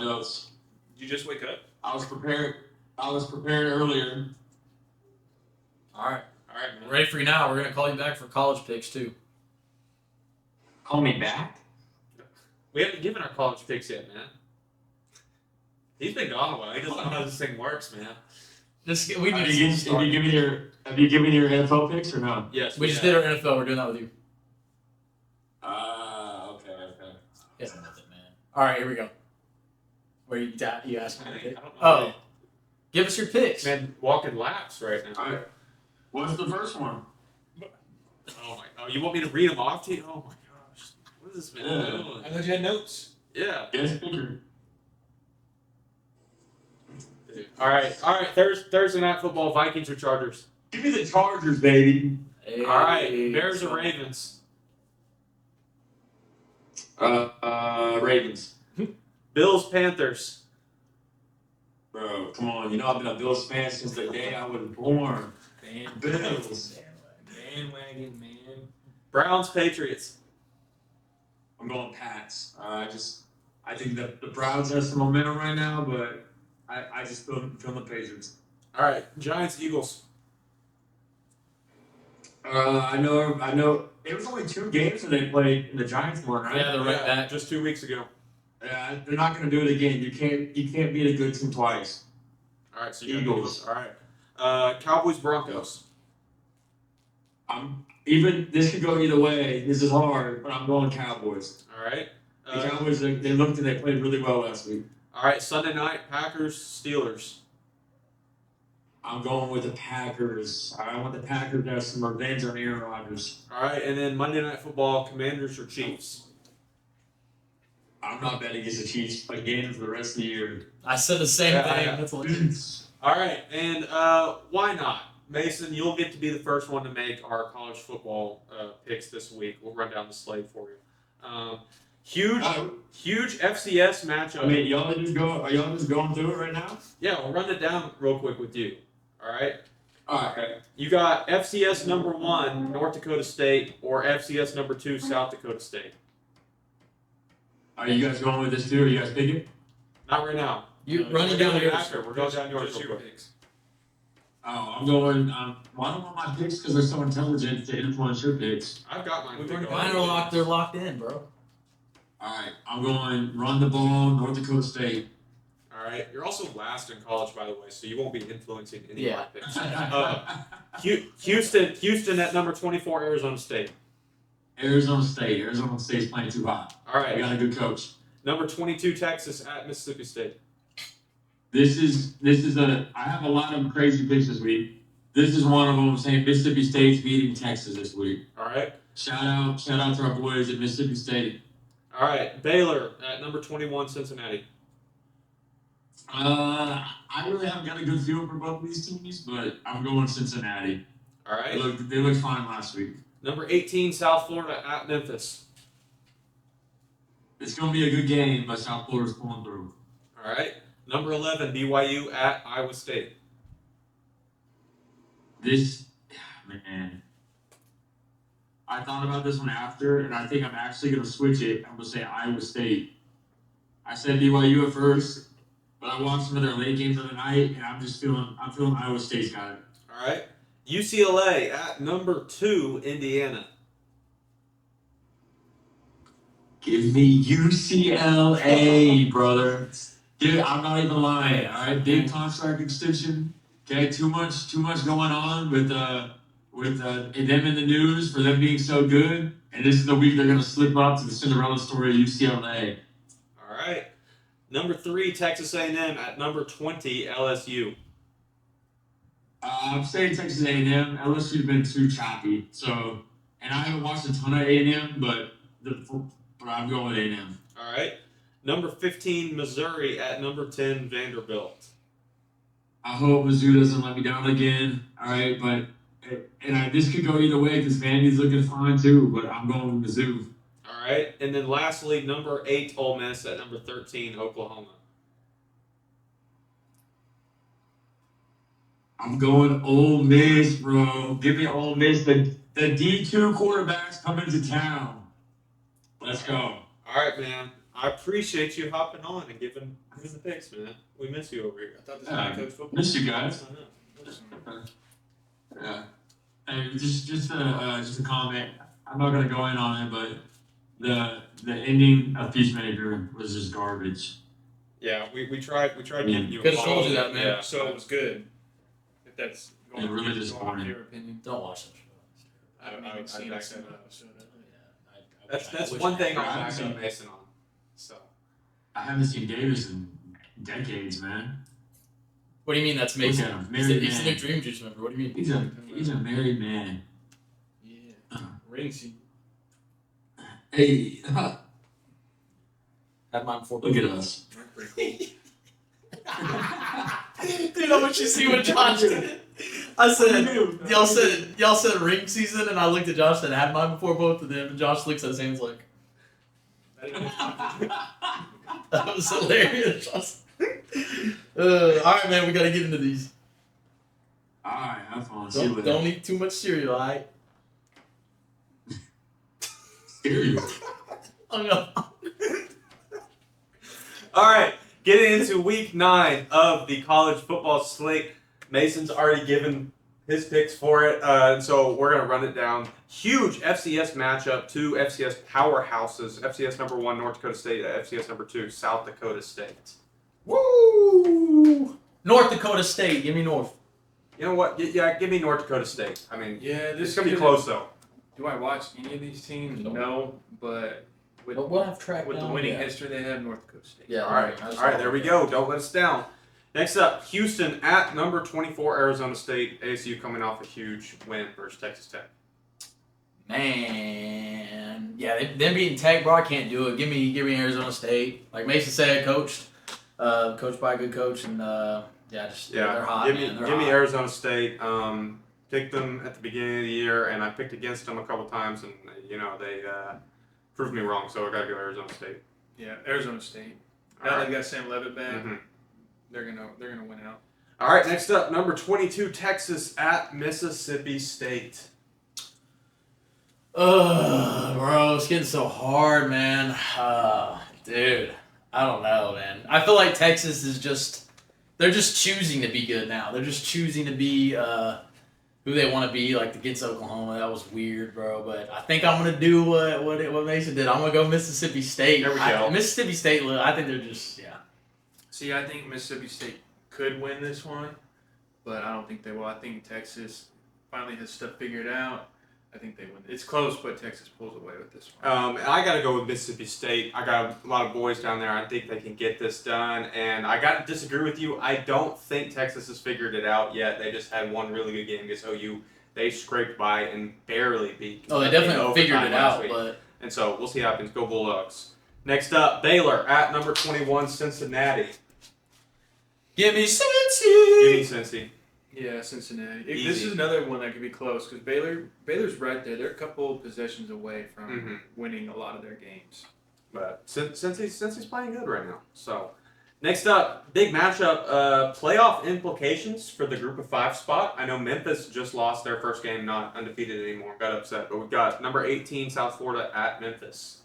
notes. Did you just wake up? I was prepared earlier. All right, man. Ready for you now. We're gonna call you back for college picks too. Call me back. We haven't given our college picks yet, man. He's been gone a while. He doesn't know how this thing works, man. We Have just you given your NFL picks or no? Yes, we just did our NFL. We're doing that with you. Okay. Yeah, nothing, man. All right, here we go. Where you asked me to pick? I don't know. Oh, give us your picks. Man, walking laps right now. All right. What's the first one? Oh my! Oh, you want me to read them off to you? Oh my gosh! What is this man Yeah. doing? I thought you had notes. Yeah. Guest speaker. Dude. All right. Thursday night football: Vikings or Chargers. Give me the Chargers, baby. Hey, All right. Bears or Ravens. Ravens. Bills Panthers. Bro, come on. You know I've been a Bills fan since the day I was born. Bills. Bandwagon, man. Browns Patriots. I'm going Pats. I think that the Browns have some momentum right now, but I just feel the Patriots. All right. Giants Eagles. I know. It was only 2 games that they played in the Giants one, right? Yeah, they're right back. Just 2 weeks ago. Yeah, they're not going to do it again. You can't beat a good team twice. All right. So you got Eagles. All right. Cowboys Broncos. This could go either way. This is hard, but I'm going Cowboys. All right. The Cowboys, they looked and they played really well last week. All right. Sunday night Packers Steelers. I'm going with the Packers. I want the Packers to have some revenge on Aaron Rodgers. All right. And then Monday night football Commanders or Chiefs. I'm not betting against the Chiefs again for the rest of the year. I said the same Yeah, thing. yeah. That's what All right. And why not? Mason, you'll get to be the first one to make our college football picks this week. We'll run down the slate for you. Huge FCS matchup. I mean, are y'all just going through it right now? Yeah, we'll run it down real quick with you. All right. All right. You got FCS number 1 North Dakota State or FCS number 2 South Dakota State. Are you guys going with this too? Are you guys picking? Not right now. You We're running down doing it yours. after. We're going down yours Just real your quick. picks. Oh, I'm going. I don't want my picks because they're so intelligent to influence your picks. I've got mine. We've picked already already. Mine are locked. They're locked in, bro. All right, I'm going run the ball, North Dakota State. All right. You're also last in college, by the way, so you won't be influencing any Yeah. of my picks. Houston at number 24, Arizona State. Arizona State's playing too hot. All We right. got a good coach. Number 22, Texas at Mississippi State. This is I have a lot of crazy picks this week. This is one of them. I'm saying Mississippi State's beating Texas this week. All right. Shout out to our boys at Mississippi State. All right. Baylor at number 21, Cincinnati. I really haven't got a good feel for both of these teams, but I'm going Cincinnati. All right. They looked fine last week. Number 18, South Florida at Memphis. It's going to be a good game, but South Florida's pulling through. All right. Number 11, BYU at Iowa State. Man. I thought about this one after, and I think I'm actually going to switch it. I'm going to say Iowa State. I said BYU at first, but I watched some of their late games of the night, and I'm feeling Iowa State's got it. All right. UCLA at number 2, Indiana. Give me UCLA, brother. I'm not even lying. All right, big contract extension. Okay, too much going on with them in the news for them being so good. And this is the week they're gonna slip up to the Cinderella story of UCLA. All right. Number 3, Texas A&M. At number 20, LSU. I'm saying Texas A&M. LSU's been too choppy. So, and I haven't watched a ton of A&M, but I'm going with A&M. All right. Number 15, Missouri. At number 10, Vanderbilt. I hope Mizzou doesn't let me down again. All right, but this could go either way because Vandy's looking fine too. But I'm going with Mizzou. All right. And then lastly, number 8, Ole Miss. At number 13, Oklahoma. I'm going Ole Miss, bro. Give me Ole Miss. The D2 quarterbacks coming to town. Let's go. All right, man. I appreciate you hopping on and giving the picks, man. We miss you over here. I thought this was my coach football. Miss you guys. I know. Yeah. And just a comment. I'm not gonna go in on it, but the ending of Peacemaker was just garbage. Yeah, we tried getting you. Could've told you that, man. Yeah. So it was good. If that's It really going disappointing. your opinion. Don't watch that show. I haven't even seen a single episode of it. That's one thing I'm not going Mason on. So I haven't seen Davis in decades, man. What do you mean that's Mason? Look at him, He's married the new man. Dream Juice member. What do you mean? He's a married man. Yeah. Ring season. Hey, Had mine before. look at us. That's pretty cool. Dude, I want you to see what Josh did. I said, y'all said ring season, and I looked at Josh and had mine before both of them, and Josh looks at his hands like, that was hilarious. All right, man, we gotta get into these. All right, have fun. See you later. Don't eat too much cereal, all right? Cereal. Oh no. all right, getting into week 9 of the college football slate. Mason's already given his picks for it, so we're gonna run it down. Huge FCS matchup, 2 FCS powerhouses. FCS number 1, North Dakota State. FCS number 2, South Dakota State. Woo! North Dakota State. Give me North. You know what? Yeah, give me North Dakota State. I mean, Yeah, it's this gonna be could- close though. Do I watch any of these teams? No. No, but with We'll have track with the down, winning yeah. history they have, North Dakota State. Yeah. All right, there we go. Don't let us down. Next up, Houston at number 24, Arizona State. ASU coming off a huge win versus Texas Tech. Man, yeah, them beating Tech, bro, I can't do it. Give me Arizona State. Like Mason said, coached by a good coach, and they're hot. Give man. me They're give me hot. Arizona State. Picked them at the beginning of the year, and I picked against them a couple times, and they proved me wrong. So I got to go Arizona State. Yeah, Arizona State. All Now right. they've got Sam Levitt back. Mhm. They're gonna win out. All right, next up, number 22, Texas at Mississippi State. Bro, it's getting so hard, man. Dude, I don't know, man. I feel like Texas is they're just choosing to be good now. They're just choosing to be who they want to be, like against Oklahoma. That was weird, bro. But I think I'm gonna do what Mason did. I'm gonna go Mississippi State. There we go. Mississippi State. I think they're just See, I think Mississippi State could win this one, but I don't think they will. I think Texas finally has stuff figured out. I think they win. It's close, but Texas pulls away with this one. And I got to go with Mississippi State. I got a lot of boys down there. I think they can get this done. And I got to disagree with you. I don't think Texas has figured it out yet. They just had one really good game against OU. They scraped by and barely beat. Oh, they in definitely overtime figured it last out, week. but And so we'll see what happens. Go Bulldogs. Next up, Baylor at number 21, Cincinnati. give me Give Cincy. me Cincy. Yeah, Cincinnati. Easy. This is another one that could be close because Baylor's right there. They're a couple possessions away from winning a lot of their games. But Cincy's playing good right now. So next up, big matchup. Playoff implications for the group of 5 spot. I know Memphis just lost their first game, not undefeated anymore. Got upset. But we've got number 18, South Florida at Memphis.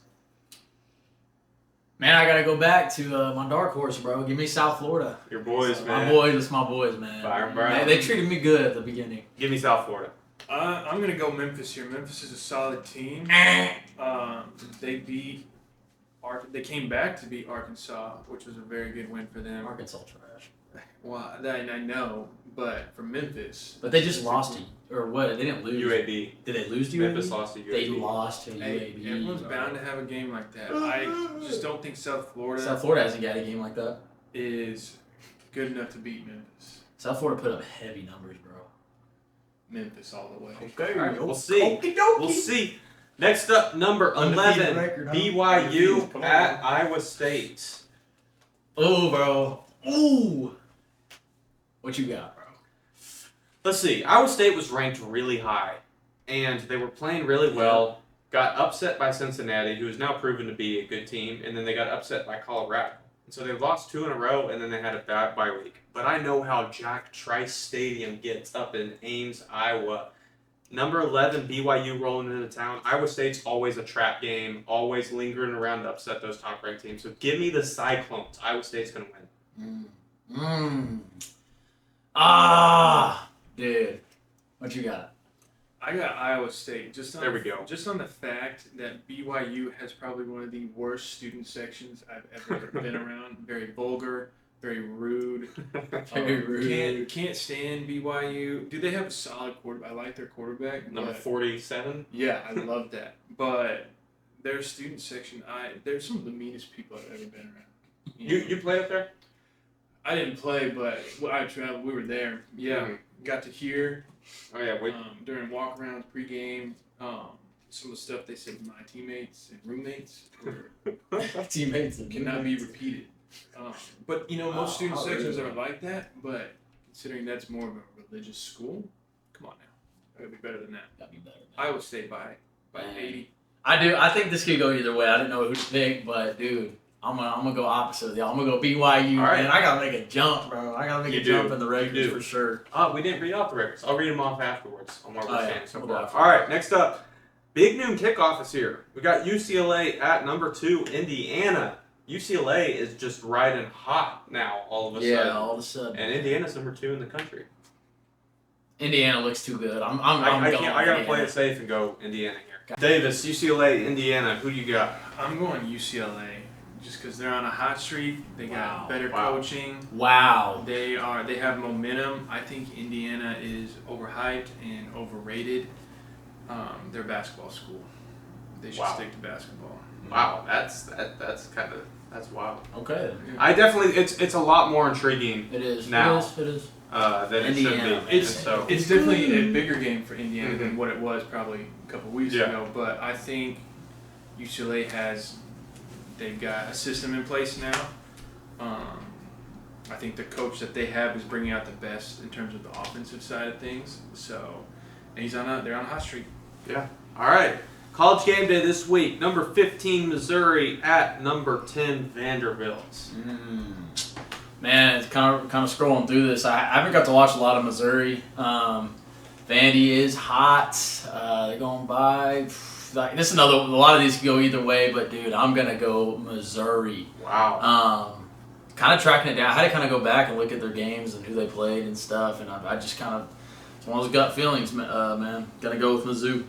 Man, I gotta go back to my dark horse, bro. Give me South Florida. Your boys, man. My boys, it's my boys, man. Byron Brown. They treated me good at the beginning. Give me South Florida. I'm gonna go Memphis here. Memphis is a solid team. They beat They came back to beat Arkansas, which was a very good win for them. Arkansas trash. Well, I know, but for Memphis. But they just lost to, or what? They didn't lose. UAB. Did they lose to UAB? Memphis lost to UAB. They lost to Hey, UAB. everyone's bound to have a game like that. I just don't think South Florida hasn't got a game like that. is good enough to beat Memphis. South Florida put up heavy numbers, bro. Memphis all the way. Okay, All right, we'll see. We'll see. Next up, number 11, record, huh? BYU at Iowa State. Oh, bro. Ooh. What you got, bro? Let's see. Iowa State was ranked really high, and they were playing really well. Got upset by Cincinnati, who is now proven to be a good team, and then they got upset by Colorado. And so they lost 2 in a row, and then they had a bad bye week. But I know how Jack Trice Stadium gets up in Ames, Iowa. Number 11, BYU rolling into town. Iowa State's always a trap game, always lingering around to upset those top-ranked teams. So give me the Cyclones. Iowa State's going to win. Dude. What you got? I got Iowa State just on There we go. Just on the fact that BYU has probably one of the worst student sections I've ever been around. Very vulgar, very rude. Very rude. Can't stand BYU. Do they have a solid quarterback? I like their quarterback. Number but- 47. Yeah, I love that. But their student section, they're some of the meanest people I've ever been around. You play up there? I didn't play, but I traveled. We were there. Yeah, got to hear Oh, yeah. Wait. during walk-arounds, pregame, some of the stuff they said to my teammates and roommates Teammates. cannot be repeated. But, most student Oh, sections really? are like that, but considering that's more of a religious school, come on now. It would be better than that. Gotta be better. Iowa State by Man. 80. I think this could go either way. I didn't know who to pick, but dude, I'm gonna go opposite of y'all. I'm gonna go BYU, All right. man. I gotta make a jump, bro. I gotta make You a do. jump in the You records do. for sure. We didn't read off the records. I'll read them off afterwards on what we're saying so We'll far. go after. All right, next up. Big noon kickoff is here. We got UCLA at number 2, Indiana. UCLA is just riding hot now all of a sudden. All of a sudden. And Indiana's number 2 in the country. Indiana looks too good. I'm I going. gotta play it safe and go Indiana here. Davis, UCLA, Indiana. Who do you got? I'm going UCLA just because they're on a hot streak. They got better coaching. Wow. They have momentum. I think Indiana is overhyped and overrated. They're a basketball school. They should stick to basketball. Wow, that's wild. Okay. I definitely it's a lot more intriguing It is. Now. It is. than it Indiana, should man. be. So It's definitely a bigger game for Indiana than what it was probably a couple weeks Yeah. ago. But I think UCLA they've got a system in place now. I think the coach that they have is bringing out the best in terms of the offensive side of things. So, and they're on a hot streak. yeah. All right. College game day this week. Number 15 Missouri at number 10 Vanderbilt. Man, it's kind of scrolling through this. I haven't got to watch a lot of Missouri. Vandy is hot. They're going by. Like, this is a lot of these can go either way, but dude, I'm gonna go Missouri. Wow. Kind of tracking it down. I had to kind of go back and look at their games and who they played and stuff, and I just kind of it's one of those gut feelings, man. Gotta go with Mizzou.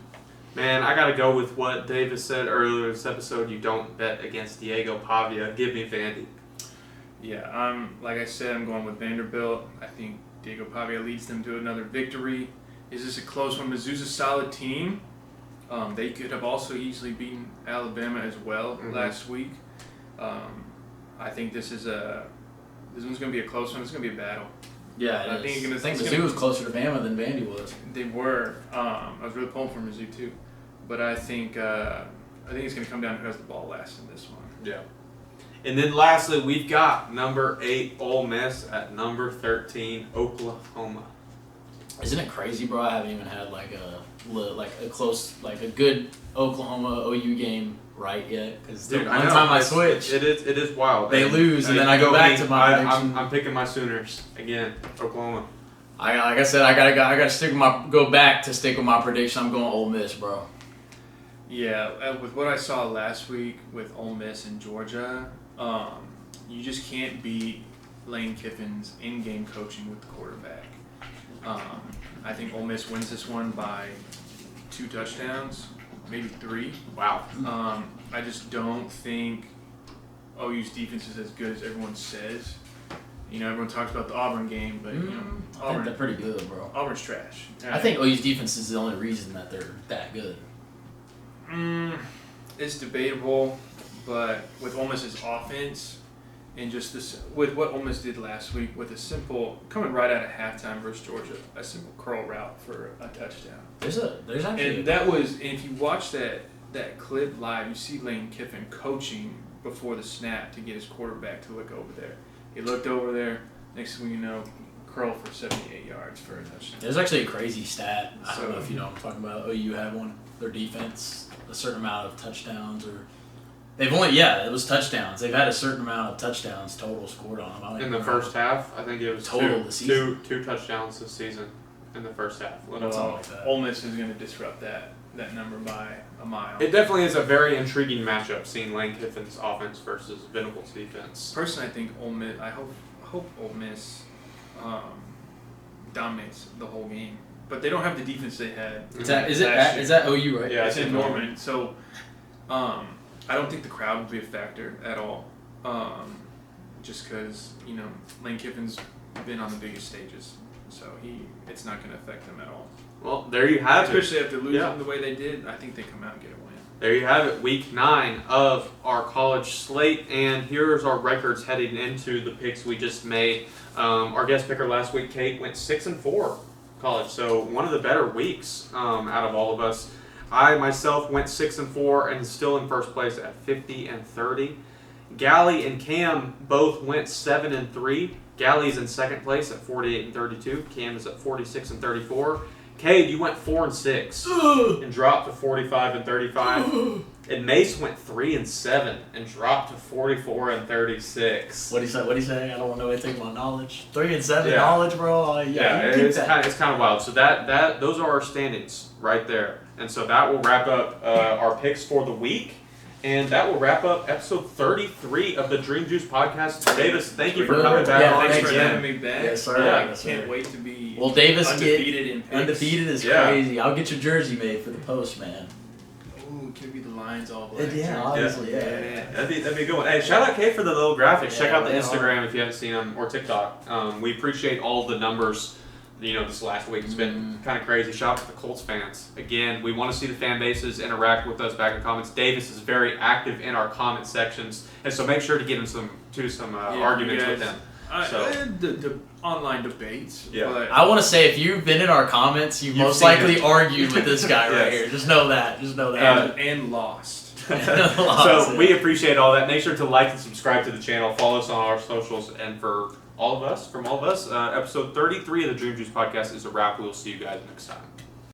Man, I gotta go with what Davis said earlier in this episode. You don't bet against Diego Pavia. Give me Vandy. Yeah, like I said, I'm going with Vanderbilt. I think Diego Pavia leads them to another victory. Is this a close one? Mizzou's a solid team. They could have also easily beaten Alabama as well last week. I think this one's going to be a close one. It's going to be a battle. Yeah, I think Mizzou was closer to Bama than Vandy was. They were. I was really pulling for Mizzou too, but I think it's going to come down to who has the ball last in this one. Yeah. And then lastly, we've got number 8 Ole Miss at number 13 Oklahoma. Isn't it crazy, bro? I haven't even had like a good Oklahoma OU game right yet. Because the one time I switch, it is wild. They lose, and then I go back to my prediction. I'm picking my Sooners again. Oklahoma. Like I said, I gotta go back to stick with my prediction. I'm going Ole Miss, bro. Yeah, with what I saw last week with Ole Miss and Georgia, you just can't beat Lane Kiffin's in-game coaching with the quarterback. I think Ole Miss wins this one by 2 touchdowns, maybe 3. Wow. I just don't think OU's defense is as good as everyone says. Everyone talks about the Auburn game, but I think Auburn, they're pretty good, bro. Auburn's trash. I think OU's defense is the only reason that they're that good. It's debatable, but with Ole Miss's offense and just this, with what Ole Miss did last week, with a simple coming right out of halftime versus Georgia, a simple curl route for a touchdown. There's actually And that was, and if you watch that clip live, you see Lane Kiffin coaching before the snap to get his quarterback to look over there. He looked over there. Next thing you know, curl for 78 yards for a touchdown. There's actually a crazy stat. I So- don't know if you know what I'm talking about. OU had one. Their defense, a certain amount of touchdowns, or they've only it was touchdowns. They've had a certain amount of touchdowns total scored on them. I don't In even the know. first half, I think it was Total this season. two touchdowns this season in the first half. Something like that. Ole Miss is going to disrupt that number by a mile. It definitely is a very intriguing matchup, seeing Lane Kiffin's offense versus Venable's defense. Personally, I think Ole Miss. I hope Ole Miss dominates the whole game, but they don't have the defense they had. Is that OU, right? Yeah, It's in Norman, so I don't think the crowd will be a factor at all. Just because Lane Kiffin's been on the biggest stages, so it's not going to affect them at all. Well, there you have it. Especially after losing the way they did, I think they come out and get a win. There you have it, week 9 of our college slate, and here's our records heading into the picks we just made. Our guest picker last week, Kate, went 6-4 college, so one of the better weeks out of all of us. I myself went 6-4 and still in first place at 50-30. Gally and Cam both went 7-3. Gally's in second place at 48-32. Cam is at 46-34. Cade, you went 4-6 and dropped to 45-35. And Mace went 3-7 and dropped to 44-36. What do you say? I don't know anything about knowledge. 3-7 Yeah. knowledge, bro. You keep it's that. kind of wild. So those are our standings right there, and so that will wrap up our picks for the week. And that will wrap up episode 33 of the Dream Juice podcast. Davis, thank you for coming back Yeah, on Thanks for again. having me back. Yes, sir. Yeah, Yes, Can't sir. wait to be Davis undefeated in picks. undefeated is Yeah. crazy. I'll get your jersey made for the post, man. Ooh, could be the Lions all black. Yeah, obviously, yeah. That'd be a good one. Hey, shout out Kate for the little graphics. Check Yeah, out the they Instagram if you haven't seen them, or TikTok. We appreciate all the numbers. This last week it's been kind of crazy. Shout out to the Colts fans. Again, we want to see the fan bases interact with us back in comments. Davis is very active in our comment sections, and so make sure to get him some arguments with him. The online debates. Yeah. But I want to say, if you've been in our comments, you've most seen likely it. argued with this guy right Yes. here. Just know that. and lost. So we appreciate all that. Make sure to like and subscribe to the channel. Follow us on our socials, and from all of us, episode 33 of the Dream Juice podcast is a wrap. We'll see you guys next time.